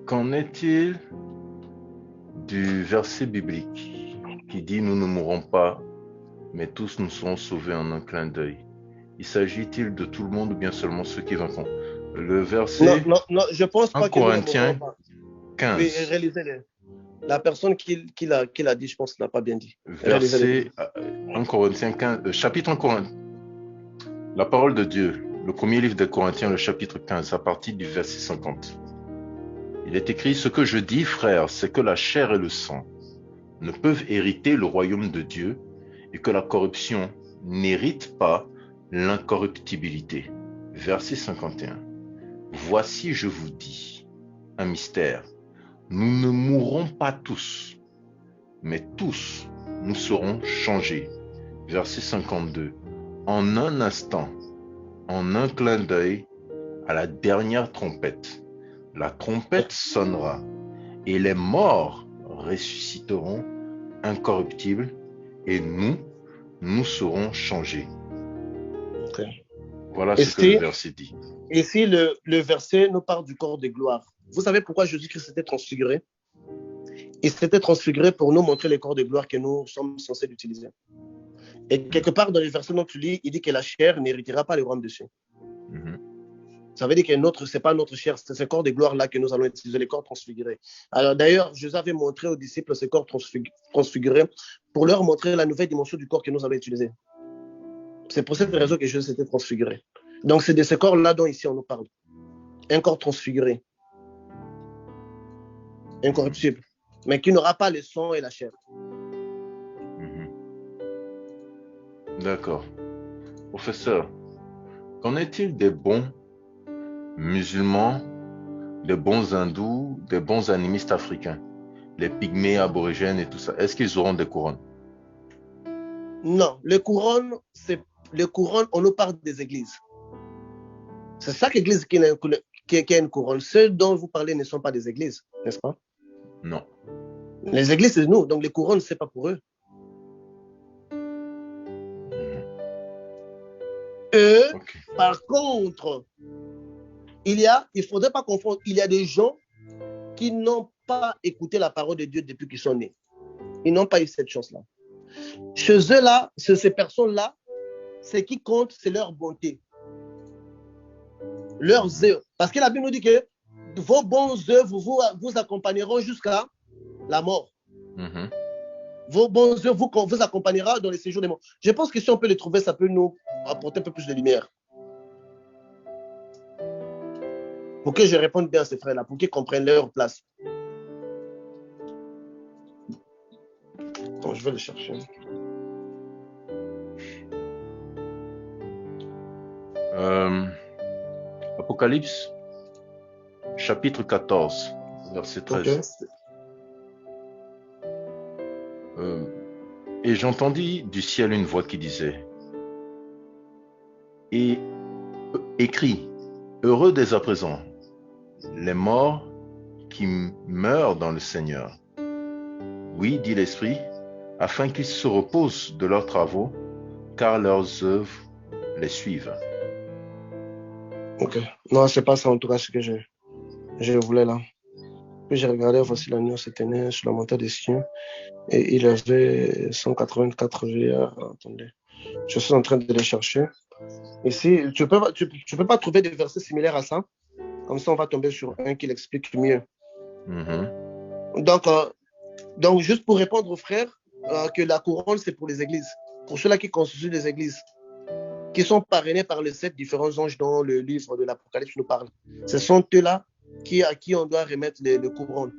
Qu'en est-il du verset biblique qui dit: nous ne mourrons pas, mais tous nous serons sauvés en un clin d'œil? Il s'agit-il de tout le monde ou bien seulement ceux qui vaincront? Le verset non, je pense pas que Corinthiens 15. Oui, réalisez-le. La personne qui l'a dit, je pense, n'a pas bien dit. Verset 1 Corinthiens 15, chapitre 1 Corinthiens. La parole de Dieu, le premier livre des Corinthiens, le chapitre 15, à partir du verset 50. Il est écrit: ce que je dis, frères, c'est que la chair et le sang ne peuvent hériter le royaume de Dieu et que la corruption n'hérite pas l'incorruptibilité. Verset 51. Voici, je vous dis un mystère. Nous ne mourrons pas tous, mais tous nous serons changés. Verset 52. En un instant, en un clin d'œil, à la dernière trompette, la trompette sonnera et les morts ressusciteront incorruptibles et nous serons changés. Okay. Voilà ce que le verset dit. Ici, le verset nous parle du corps de gloire. Vous savez pourquoi Jésus-Christ s'était transfiguré? Il s'était transfiguré pour nous montrer les corps de gloire que nous sommes censés utiliser. Et quelque part dans les versets dont tu lis, il dit que la chair n'héritera pas le royaume de Dieu. Ça veut dire que ce n'est pas notre chair, c'est ce corps de gloire-là que nous allons utiliser, les corps transfigurés. Alors d'ailleurs, Jésus avait montré aux disciples ces corps transfigurés pour leur montrer la nouvelle dimension du corps que nous allons utiliser. C'est pour cette raison que Jésus s'était transfiguré. Donc c'est de ce corps-là dont ici on nous parle. Un corps transfiguré, incorruptible, mais qui n'aura pas le sang et la chair. D'accord. Professeur, qu'en est-il des bons musulmans, des bons hindous, des bons animistes africains, les pygmées aborigènes et tout ça? Est-ce qu'ils auront des couronnes? Non, les couronnes, on nous parle des églises. C'est chaque église qui a une couronne. Ceux dont vous parlez ne sont pas des églises, n'est-ce pas? Non. Les églises, c'est nous, donc les couronnes, c'est pas pour eux. Okay. Par contre, il ne faudrait pas confondre, il y a des gens qui n'ont pas écouté la parole de Dieu depuis qu'ils sont nés. Ils n'ont pas eu cette chance-là. Chez eux, là, ces personnes-là, ce qui compte, c'est leur bonté. Leurs œuvres. Parce que la Bible nous dit que vos bonnes œuvres vous accompagneront jusqu'à la mort. Vos bonnes œuvres vous accompagnera dans les séjours des morts. Je pense que si on peut les trouver, ça peut nous apporter un peu plus de lumière. Pour que je réponde bien à ces frères-là, pour qu'ils comprennent leur place. Bon, je vais le chercher. Apocalypse, chapitre 14, verset 13. Okay. Et j'entendis du ciel une voix qui disait, et écrit, heureux dès à présent les morts qui meurent dans le Seigneur. Oui, dit l'Esprit, afin qu'ils se reposent de leurs travaux, car leurs œuvres les suivent. Ok. Non, c'est pas ça en tout cas ce que je voulais là. Puis j'ai regardé, voici l'agneau s'était né sur la montagne des Sion et il avait 184 VA. Attendez, je suis en train de les chercher. Ici, tu peux pas trouver des versets similaires à ça. Comme ça, on va tomber sur un qui l'explique mieux. Donc, juste pour répondre aux frères, que la couronne, c'est pour les églises. Pour ceux-là qui constituent les églises, qui sont parrainés par les 7 différents anges dont le livre de l'Apocalypse nous parle. Ce sont eux-là à qui on doit remettre le couronne.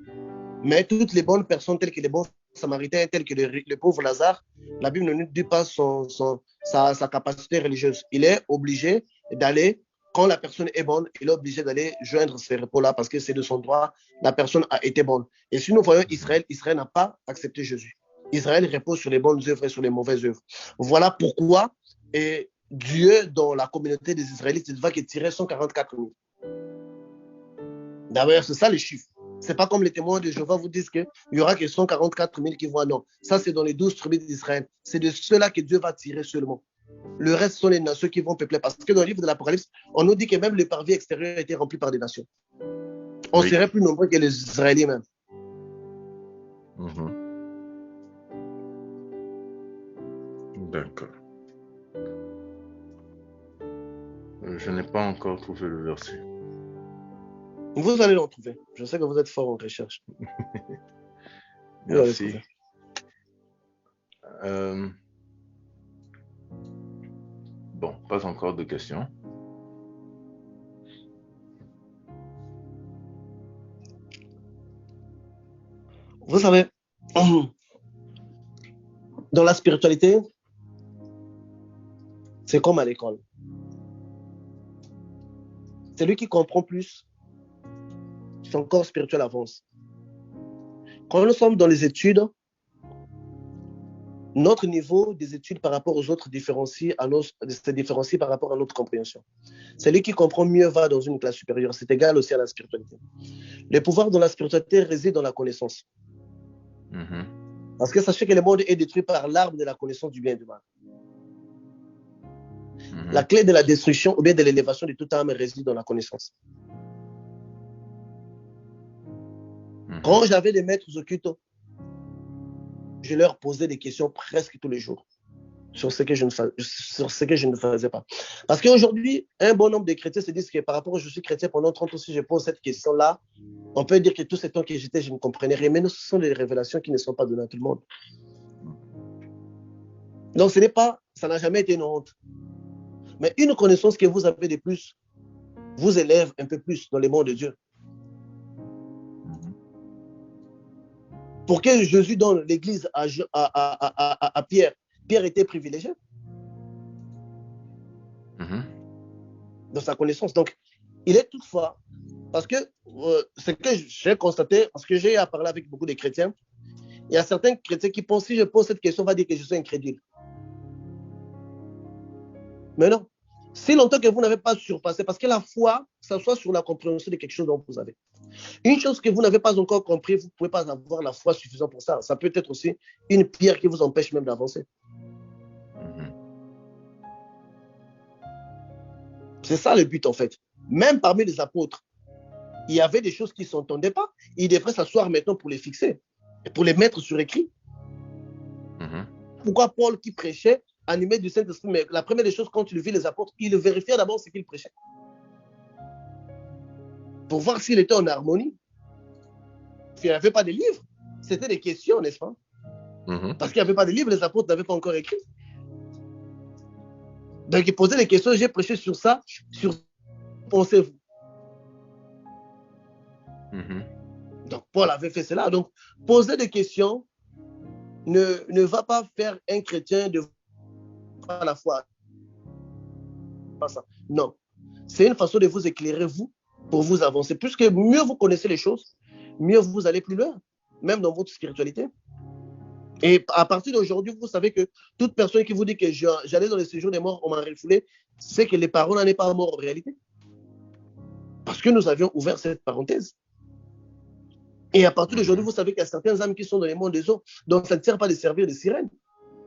Mais toutes les bonnes personnes, telles que les bons Samaritains, tels que le pauvre Lazare, la Bible ne nous dit pas sa capacité religieuse. Il est obligé d'aller, quand la personne est bonne, il est obligé d'aller joindre ces repos-là parce que c'est de son droit, la personne a été bonne. Et si nous voyons Israël, Israël n'a pas accepté Jésus. Israël repose sur les bonnes œuvres et sur les mauvaises œuvres. Voilà pourquoi Dieu, dans la communauté des Israélites, il va tirer 144 000. D'ailleurs, c'est ça les chiffres. C'est pas comme les témoins de Jéhovah vous disent qu'il y aura que 144 000 qui vont. Non, ça c'est dans les 12 tribus d'Israël. C'est de ceux-là que Dieu va tirer seulement. Le reste sont les nations qui vont peupler. Parce que dans le livre de l'Apocalypse, on nous dit que même le parvis extérieur était rempli par des nations. On serait plus nombreux que les Israéliens même. D'accord. Je n'ai pas encore trouvé le verset. Vous allez l'en trouver. Je sais que vous êtes fort en recherche. Merci. Bon, pas encore de questions. Vous savez, dans la spiritualité, c'est comme à l'école. Celui qui comprend plus, son corps spirituel avance. Quand nous sommes dans les études, notre niveau des études par rapport aux autres se différencie par rapport à notre compréhension. Celui qui comprend mieux va dans une classe supérieure. C'est égal aussi à la spiritualité. Le pouvoir dans la spiritualité réside dans la connaissance. Parce que sachez que le monde est détruit par l'arbre de la connaissance du bien et du mal. La clé de la destruction ou bien de l'élévation de toute âme réside dans la connaissance. Quand j'avais des maîtres occultes, je leur posais des questions presque tous les jours sur ce que je ne faisais pas. Parce qu'aujourd'hui, un bon nombre de chrétiens se disent que par rapport à je suis chrétien pendant 30 ans, si je pose cette question-là, on peut dire que tout ce temps que j'étais, je ne comprenais rien. Mais ce sont des révélations qui ne sont pas données à tout le monde. Donc, ça n'a jamais été une honte. Mais une connaissance que vous avez de plus vous élève un peu plus dans le monde de Dieu. Pour que Jésus donne l'église à Pierre, Pierre était privilégié. dans sa connaissance. Donc, il est toutefois, parce que ce que j'ai constaté, parce que j'ai à parler avec beaucoup de chrétiens, il y a certains chrétiens qui pensent, si je pose cette question, on va dire que je suis incrédule. Mais non. Si longtemps que vous n'avez pas surpassé, parce que la foi s'assoit sur la compréhension de quelque chose dont vous avez. Une chose que vous n'avez pas encore compris, vous ne pouvez pas avoir la foi suffisante pour ça. Ça peut être aussi une pierre qui vous empêche même d'avancer. C'est ça le but en fait. Même parmi les apôtres, il y avait des choses qui ne s'entendaient pas. Ils devraient s'asseoir maintenant pour les fixer et pour les mettre sur écrit. Pourquoi Paul qui prêchait, animé du Saint-Esprit, mais la première des choses, quand il vit les apôtres, il vérifiait d'abord ce qu'il prêchait. Pour voir s'il était en harmonie. S'il n'y avait pas de livres, c'était des questions, n'est-ce pas? Parce qu'il n'y avait pas de livres, les apôtres n'avaient pas encore écrit. Donc il posait des questions, j'ai prêché sur ça, sur pensez-vous. Donc Paul avait fait cela. Donc poser des questions ne va pas faire un chrétien de la foi. Pas ça. Non. C'est une façon de vous éclairer, vous, pour vous avancer. Puisque mieux vous connaissez les choses, mieux vous allez plus loin, même dans votre spiritualité. Et à partir d'aujourd'hui, vous savez que toute personne qui vous dit que j'allais dans le séjour des morts, on m'a refoulé, c'est que les parents n'en est pas mort en réalité. Parce que nous avions ouvert cette parenthèse. Et à partir d'aujourd'hui, vous savez qu'il y a certaines âmes qui sont dans les mondes des eaux, donc ça ne sert pas de servir de sirène.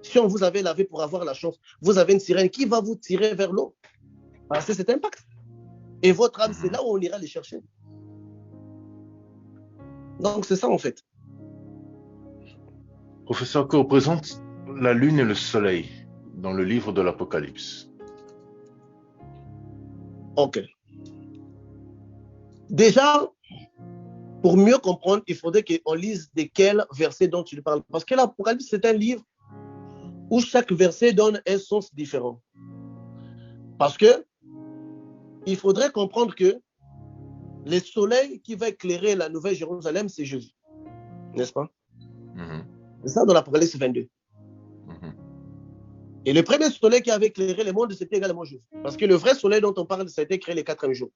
Si on vous avait lavé pour avoir la chance, vous avez une sirène qui va vous tirer vers l'eau. Parce que c'est un pacte. Et votre âme, c'est là où on ira les chercher. Donc c'est ça en fait. Professeur, que représente la lune et le soleil dans le livre de l'Apocalypse? Ok. Déjà, pour mieux comprendre, il faudrait qu'on lise de quel verset dont tu parles. Parce que l'Apocalypse, c'est un livre où chaque verset donne un sens différent. Parce que il faudrait comprendre que le soleil qui va éclairer la Nouvelle Jérusalem, c'est Jésus. N'est-ce pas? C'est ça dans l'Apocalypse 22. Et le premier soleil qui avait éclairé le monde, c'était également Jésus. Parce que le vrai soleil dont on parle, ça a été créé le 4e jour.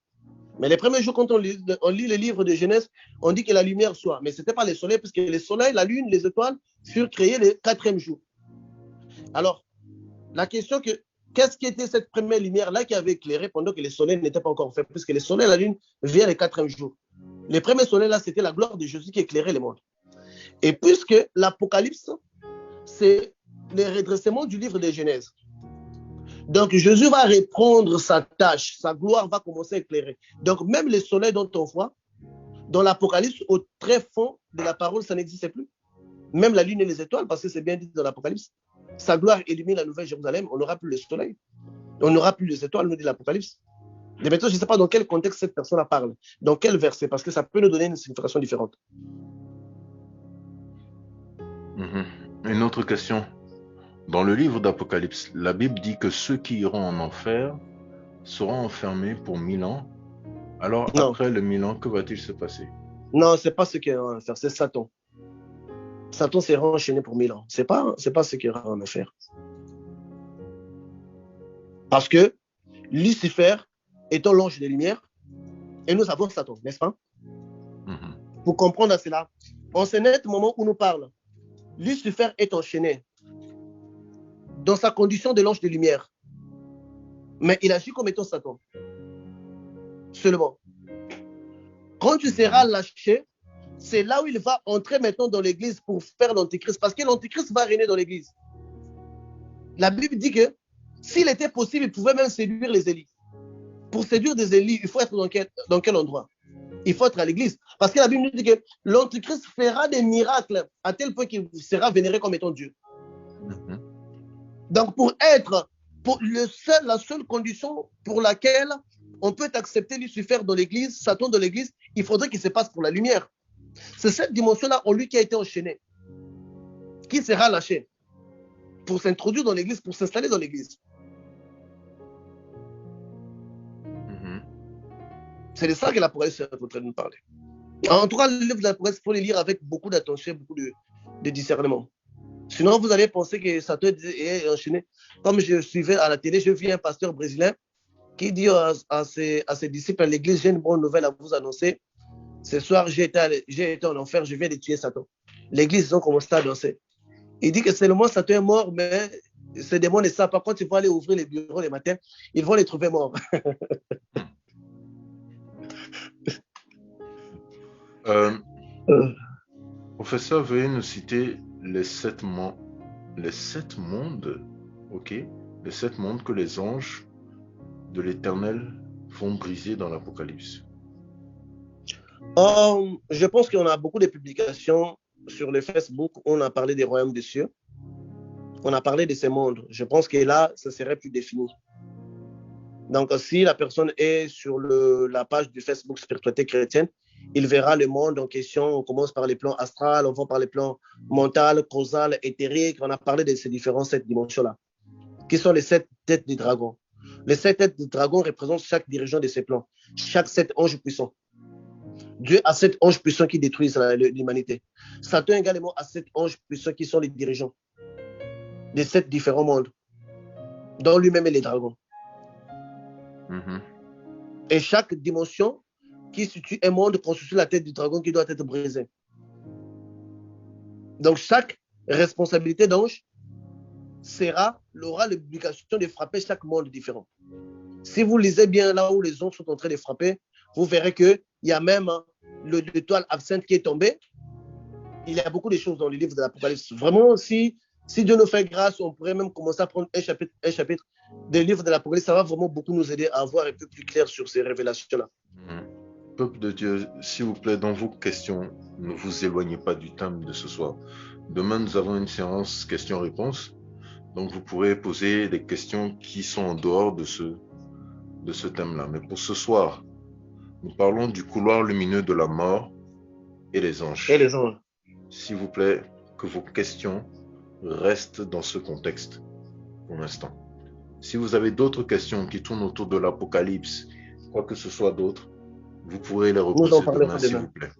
Mais les premiers jours, quand on lit le livre de Genèse, on dit que la lumière soit. Mais ce n'était pas le soleil, puisque le soleil, la lune, les étoiles furent créés le 4e jour. Alors, la question que, qu'est-ce qui était cette première lumière-là qui avait éclairé pendant que le soleil n'était pas encore fait? Puisque le soleil et la lune viennent le 4e jour. Le premier soleil-là, c'était la gloire de Jésus qui éclairait le monde. Et puisque l'Apocalypse, c'est le redressement du livre de Genèse. Donc, Jésus va reprendre sa tâche, sa gloire va commencer à éclairer. Donc, même le soleil dont on voit, dans l'Apocalypse, au très fond de la parole, ça n'existait plus. Même la lune et les étoiles, parce que c'est bien dit dans l'Apocalypse. Sa gloire illumine la Nouvelle Jérusalem, on n'aura plus le soleil. On n'aura plus les étoiles, nous dit l'Apocalypse. Et maintenant, je ne sais pas dans quel contexte cette personne parle, dans quel verset, parce que ça peut nous donner une signification différente. Une autre question. Dans le livre d'Apocalypse, la Bible dit que ceux qui iront en enfer seront enfermés pour 1000 ans. Alors, non. Après le 1000 ans, que va-t-il se passer? Non, ce n'est pas ce qui ira en enfer, c'est Satan. Satan sera enchaîné pour 1000 ans. Ce n'est pas ce qui ira en enfer. Parce que Lucifer étant l'ange des lumières, et nous avons Satan, n'est-ce pas? Pour comprendre cela, en ce net moment où nous parlons, Lucifer est enchaîné dans sa condition de l'ange des lumières. Mais il agit comme étant Satan. Seulement. Quand tu seras lâché, c'est là où il va entrer maintenant dans l'église pour faire l'antichrist. Parce que l'antichrist va régner dans l'église. La Bible dit que s'il était possible, il pouvait même séduire les élus. Pour séduire des élus, il faut être dans quel endroit? Il faut être à l'église. Parce que la Bible nous dit que l'antichrist fera des miracles à tel point qu'il sera vénéré comme étant Dieu. Donc la seule condition pour laquelle on peut accepter Lucifer dans l'église, Satan dans l'église, il faudrait qu'il se passe pour la lumière. C'est cette dimension-là en lui qui a été enchaînée, qui sera lâché pour s'introduire dans l'église, pour s'installer dans l'église. C'est de ça que l'Apocalypse est en train de nous parler. En tout cas, le livre de l'Apocalypse, il faut le lire avec beaucoup d'attention, beaucoup de discernement. Sinon, vous allez penser que Satan est enchaîné. Comme je suivais à la télé, je vis un pasteur brésilien qui dit à ses disciples à l'église, j'ai une bonne nouvelle à vous annoncer. Ce soir, j'ai été en enfer, je viens de tuer Satan. L'église, ils ont commencé à danser. Il dit que seulement Satan est mort, mais ces démons ne savent pas. Quand ils vont aller ouvrir les bureaux les matins, ils vont les trouver morts. Professeur, veuillez nous citer les 7 mondes, ok, les 7 mondes que les anges de l'Éternel vont briser dans l'Apocalypse. Je pense qu'on a beaucoup de publications sur le Facebook où on a parlé des royaumes des cieux. On a parlé de ces mondes. Je pense que là, ça serait plus défini. Donc, si la personne est sur la page du Facebook Spiritualité chrétienne, il verra le monde en question. On commence par les plans astrales, on va par les plans mental, causal, éthérique. On a parlé de ces différentes 7 dimensions-là, qui sont les 7 têtes du dragon. Les 7 têtes du dragon représentent chaque dirigeant de ces plans, chaque 7 anges puissants. Dieu a 7 anges puissants qui détruisent l'humanité. Satan également a 7 anges puissants qui sont les dirigeants des 7 différents mondes, dont lui-même est les dragons. Et chaque dimension qui situe un monde constitue la tête du dragon qui doit être brisée. Donc chaque responsabilité d'ange aura l'obligation de frapper chaque monde différent. Si vous lisez bien là où les anges sont en train de frapper, vous verrez qu'il y a même l'étoile absinthe qui est tombée. Il y a beaucoup de choses dans le livre de l'Apocalypse. Vraiment, si Dieu nous fait grâce, on pourrait même commencer à prendre un chapitre des livres de l'Apocalypse. Ça va vraiment beaucoup nous aider à voir un peu plus clair sur ces révélations-là. Peuple de Dieu, s'il vous plaît, dans vos questions, ne vous éloignez pas du thème de ce soir. Demain, nous avons une séance questions-réponses. Donc, vous pourrez poser des questions qui sont en dehors de ce thème-là. Mais pour ce soir, nous parlons du couloir lumineux de la mort et les anges. Et les anges. S'il vous plaît, que vos questions restent dans ce contexte pour l'instant. Si vous avez d'autres questions qui tournent autour de l'Apocalypse, quoi que ce soit d'autre, vous pourrez les reposer demain, s'il vous plaît.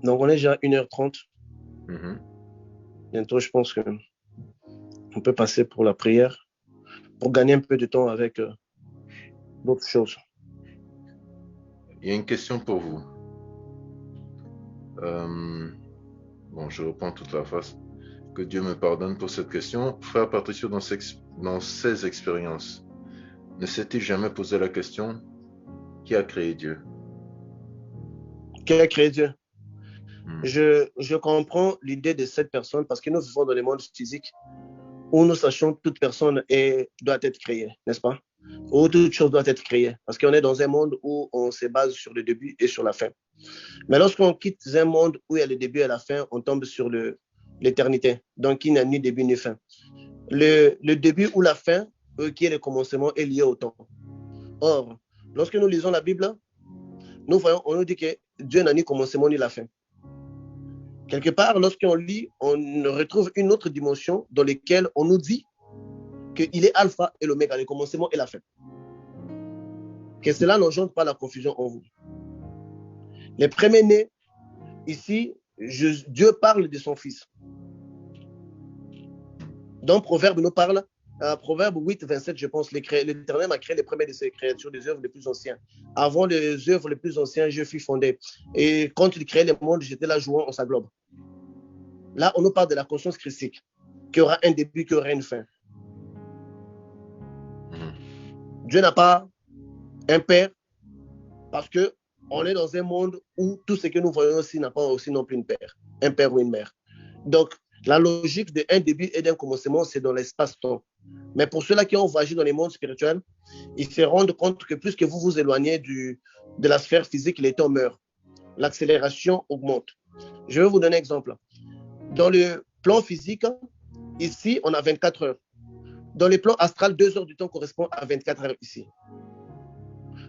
Donc, on est déjà à 1h30. Bientôt, je pense qu'on peut passer pour la prière, pour gagner un peu de temps avec d'autres choses. Il y a une question pour vous. Bon, je reprends toute la face. Que Dieu me pardonne pour cette question. Frère Patricio, dans ses expériences, ne s'est-il jamais posé la question, qui a créé Dieu? Qui a créé Dieu? Je comprends l'idée de cette personne parce que nous vivons dans le monde physique où nous sachons que toute personne doit être créée, n'est-ce pas? Où toute chose doit être créée. Parce qu'on est dans un monde où on se base sur le début et sur la fin. Mais lorsqu'on quitte un monde où il y a le début et la fin, on tombe sur l'éternité. Donc, il n'y a ni début ni fin. Le début ou la fin, qui est le commencement, est lié au temps. Or, lorsque nous lisons la Bible, nous voyons, on nous dit que Dieu n'a ni commencement ni la fin. Quelque part, lorsqu'on lit, on retrouve une autre dimension dans laquelle on nous dit qu'il est alpha et l'oméga, le commencement et la fin. Que cela n'engendre pas la confusion en vous. Les premiers-nés, ici, Dieu parle de son fils. Dans Proverbe, nous parle, Proverbe 8, 27, je pense, l'Éternel a créé les premiers de ses créatures, des œuvres les plus anciennes. Avant les œuvres les plus anciennes, je fus fondé. Et quand il créait les mondes, j'étais là jouant en sa globe. Là, on nous parle de la conscience christique, qui aura un début, qui aura une fin. Dieu n'a pas un père, parce qu'on est dans un monde où tout ce que nous voyons aussi n'a pas aussi non plus un père ou une mère. Donc, la logique d'un début et d'un commencement, c'est dans l'espace-temps. Mais pour ceux-là qui ont voyagé dans les mondes spirituels, ils se rendent compte que plus que vous vous éloignez de la sphère physique, le temps meurt. L'accélération augmente. Je vais vous donner un exemple. Dans le plan physique, ici, on a 24 heures. Dans les plans astral, 2 heures du temps correspondent à 24 heures ici.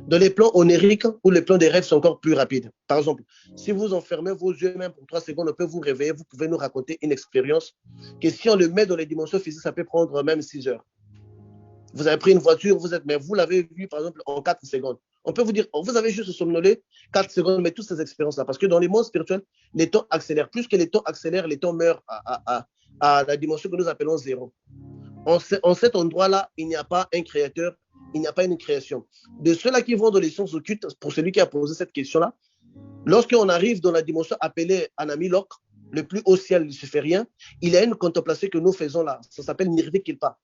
Dans les plans onériques, où les plans des rêves sont encore plus rapides. Par exemple, si vous enfermez vos yeux même pour 3 secondes, on peut vous réveiller, vous pouvez nous raconter une expérience que si on le met dans les dimensions physiques, ça peut prendre même 6 heures. Vous avez pris une voiture, mais vous l'avez vu par exemple en 4 secondes. On peut vous dire, vous avez juste somnolé 4 secondes, mais toutes ces expériences-là. Parce que dans les mondes spirituels, les temps accélèrent. Plus que les temps accélèrent, les temps meurent à la dimension que nous appelons zéro. En cet endroit-là, il n'y a pas un créateur, il n'y a pas une création. De ceux-là qui vont dans les sciences occultes, pour celui qui a posé cette question-là, lorsqu'on arrive dans la dimension appelée Anamilok, le plus haut ciel, il ne se fait rien, il y a une contemplation que nous faisons là. Ça s'appelle Nirvikilpa.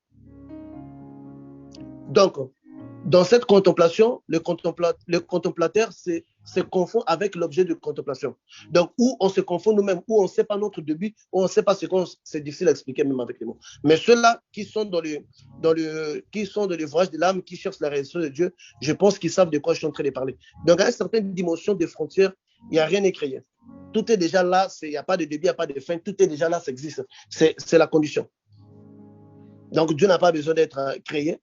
Donc, dans cette contemplation, le contemplateur se confond avec l'objet de contemplation. Donc, où on se confond nous-mêmes, où on ne sait pas notre début, où on ne sait pas ce qu'on... C'est difficile à expliquer même avec les mots. Mais ceux-là qui sont dans le voyage de l'âme, qui cherchent la réalisation de Dieu, je pense qu'ils savent de quoi je suis en train de parler. Donc, à une certaine dimension des frontières, il n'y a rien à créer. Tout est déjà là, il n'y a pas de début, il n'y a pas de fin, tout est déjà là, ça existe. C'est la condition. Donc, Dieu n'a pas besoin d'être créé.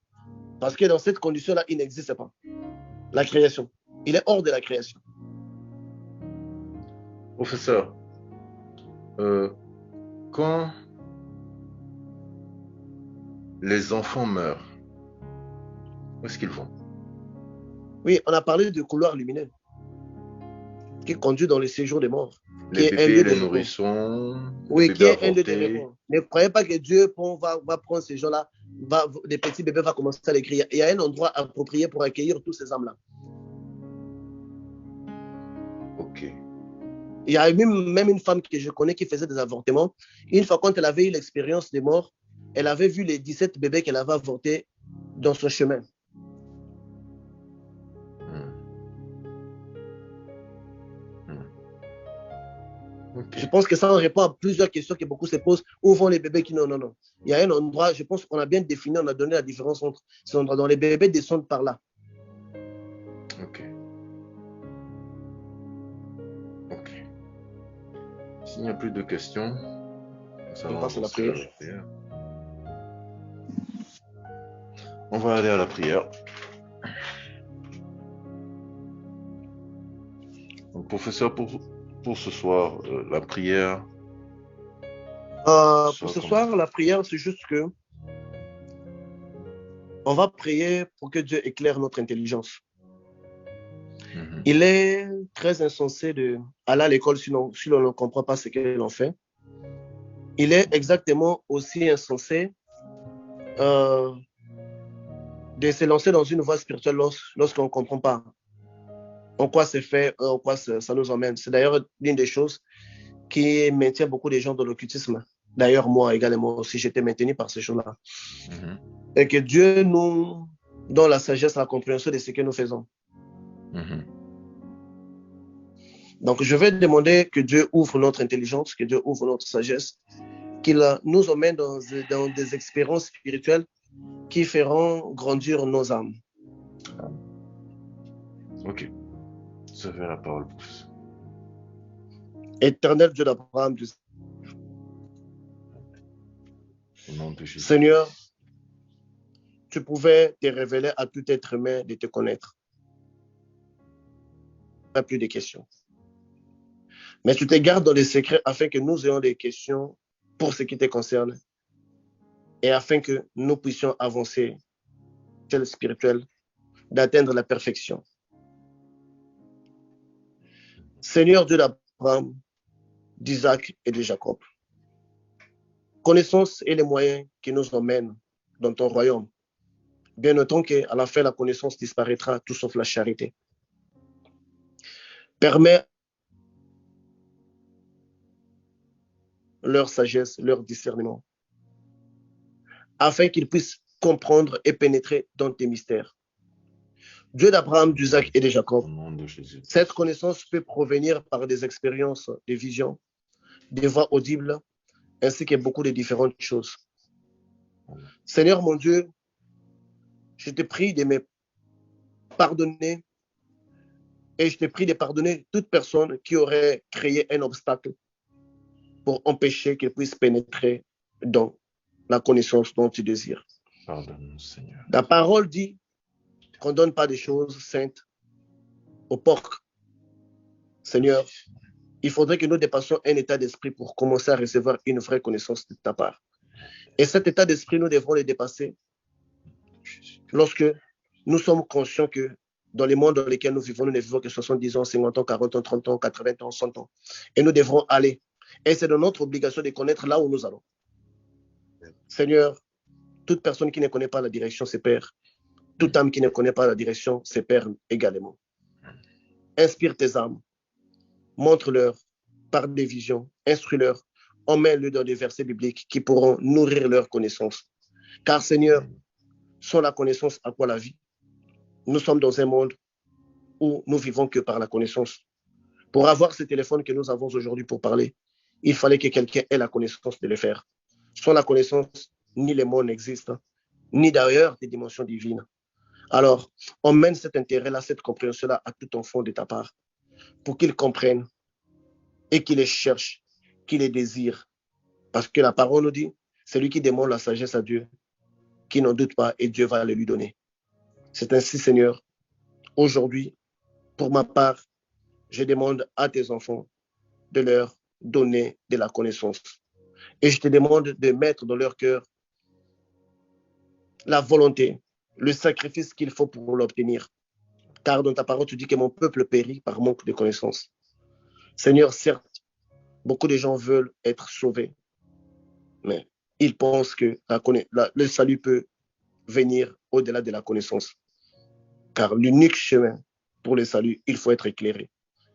Parce que dans cette condition-là, il n'existe pas. La création. Il est hors de la création. Professeur, quand les enfants meurent, où est-ce qu'ils vont? Oui, on a parlé du couloir lumineux qui conduit dans le séjour des morts. Les bébés, les nourrissons, oui, qui est un lieu de repos. Ne croyez pas que Dieu va prendre ces gens-là, les petits bébés vont commencer à l'écrire. Il y a un endroit approprié pour accueillir tous ces âmes-là. Ok. Il y a même une femme que je connais qui faisait des avortements. Une fois, quand elle avait eu l'expérience des morts, elle avait vu les 17 bébés qu'elle avait avortés dans son chemin. Okay. Je pense que ça répond à plusieurs questions que beaucoup se posent. Où vont les bébés qui... Non. Il y a un endroit, je pense qu'on a bien défini, on a donné la différence entre ces endroits. Dans les bébés descendent par là. Ok. S'il n'y a plus de questions, on passe à la prière. On va aller à la prière. Donc, professeur, pour ce soir, la prière. Pour ce soir, la prière, c'est juste que on va prier pour que Dieu éclaire notre intelligence. Il est très insensé d'aller à l'école si l'on ne comprend pas ce que l'on fait. Il est exactement aussi insensé de se lancer dans une voie spirituelle lorsqu'on ne comprend pas en quoi c'est fait, en quoi ça nous emmène. C'est d'ailleurs l'une des choses qui maintient beaucoup de gens dans l'occultisme. D'ailleurs, moi également aussi, j'étais maintenu par ces choses-là. Et que Dieu nous donne la sagesse, la compréhension de ce que nous faisons. Donc, je vais demander que Dieu ouvre notre intelligence, que Dieu ouvre notre sagesse, qu'il nous emmène dans des expériences spirituelles qui feront grandir nos âmes. Ok. Vous avez la parole, professeur. Éternel Dieu d'Abraham, Seigneur, tu pouvais te révéler à tout être humain de te connaître. Pas plus de questions. Mais tu te gardes dans les secrets afin que nous ayons des questions pour ce qui te concerne et afin que nous puissions avancer, tel spirituel, d'atteindre la perfection. Seigneur Dieu d'Abraham, d'Isaac et de Jacob, connaissance et les moyens qui nous emmènent dans ton royaume. Bien notons qu'à la fin, la connaissance disparaîtra, tout sauf la charité. Permets leur sagesse, leur discernement, afin qu'ils puissent comprendre et pénétrer dans tes mystères. Dieu d'Abraham, d'Isaac et de Jacob, cette connaissance peut provenir par des expériences, des visions, des voix audibles, ainsi que beaucoup de différentes choses. Seigneur mon Dieu, je te prie de me pardonner et je te prie de pardonner toute personne qui aurait créé un obstacle pour empêcher qu'elle puisse pénétrer dans la connaissance dont tu désires. Pardonne-nous, Seigneur. La parole dit qu'on ne donne pas des choses saintes aux porcs. Seigneur, il faudrait que nous dépassions un état d'esprit pour commencer à recevoir une vraie connaissance de ta part. Et cet état d'esprit, nous devrons le dépasser lorsque nous sommes conscients que dans les mondes dans lesquels nous vivons, nous ne vivons que 70 ans, 50 ans, 40 ans, 30 ans, 80 ans, 100 ans. Et nous devrons aller. Et c'est de notre obligation de connaître là où nous allons. Seigneur, toute personne qui ne connaît pas la direction se perd. Toute âme qui ne connaît pas la direction se perd également. Inspire tes âmes. Montre-leur par des visions. Instruis-leur. Emmène-le dans des versets bibliques qui pourront nourrir leur connaissance. Car Seigneur, sans la connaissance, à quoi la vie? Nous sommes dans un monde où nous vivons que par la connaissance. Pour avoir ce téléphone que nous avons aujourd'hui pour parler, il fallait que quelqu'un ait la connaissance de le faire. Sans la connaissance, ni les mondes n'existent, ni d'ailleurs des dimensions divines. Alors, emmène cet intérêt-là, cette compréhension-là à tout enfant de ta part, pour qu'il comprenne et qu'il les cherche, qu'il les désire. Parce que la parole nous dit, c'est lui qui demande la sagesse à Dieu, qui n'en doute pas, et Dieu va le lui donner. C'est ainsi, Seigneur, aujourd'hui, pour ma part, je demande à tes enfants de leur donner de la connaissance. Et je te demande de mettre dans leur cœur la volonté, le sacrifice qu'il faut pour l'obtenir. Car dans ta parole, tu dis que mon peuple périt par manque de connaissance. Seigneur, certes, beaucoup de gens veulent être sauvés, mais ils pensent que le salut peut venir au-delà de la connaissance. Car l'unique chemin pour le salut, il faut être éclairé.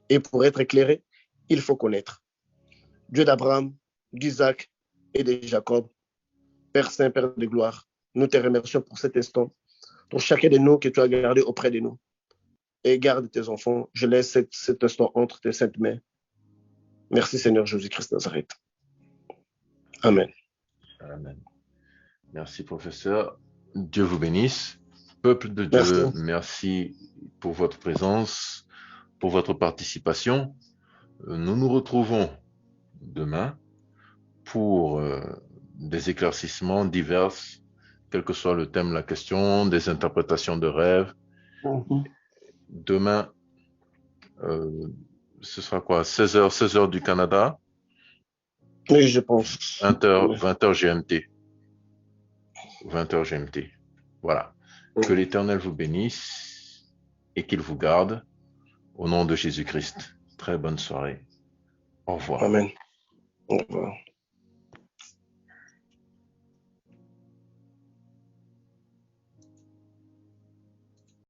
Et pour être éclairé, il faut connaître. Dieu d'Abraham, d'Isaac et de Jacob, Père Saint, Père de gloire, nous te remercions pour cet instant, pour chacun de nous que tu as gardé auprès de nous. Et garde tes enfants. Je laisse cet instant entre tes saintes mains. Merci Seigneur Jésus-Christ de Nazareth. Amen. Amen. Merci professeur. Dieu vous bénisse. Peuple de Dieu, merci pour votre présence, pour votre participation. Nous nous retrouvons demain pour des éclaircissements divers, quel que soit le thème, la question, des interprétations de rêves. Demain, ce sera quoi? 16h du Canada? Oui, je pense. 20h GMT. 20h GMT. Voilà. Que l'Éternel vous bénisse et qu'il vous garde. Au nom de Jésus-Christ. Très bonne soirée. Au revoir. Amen. Au revoir.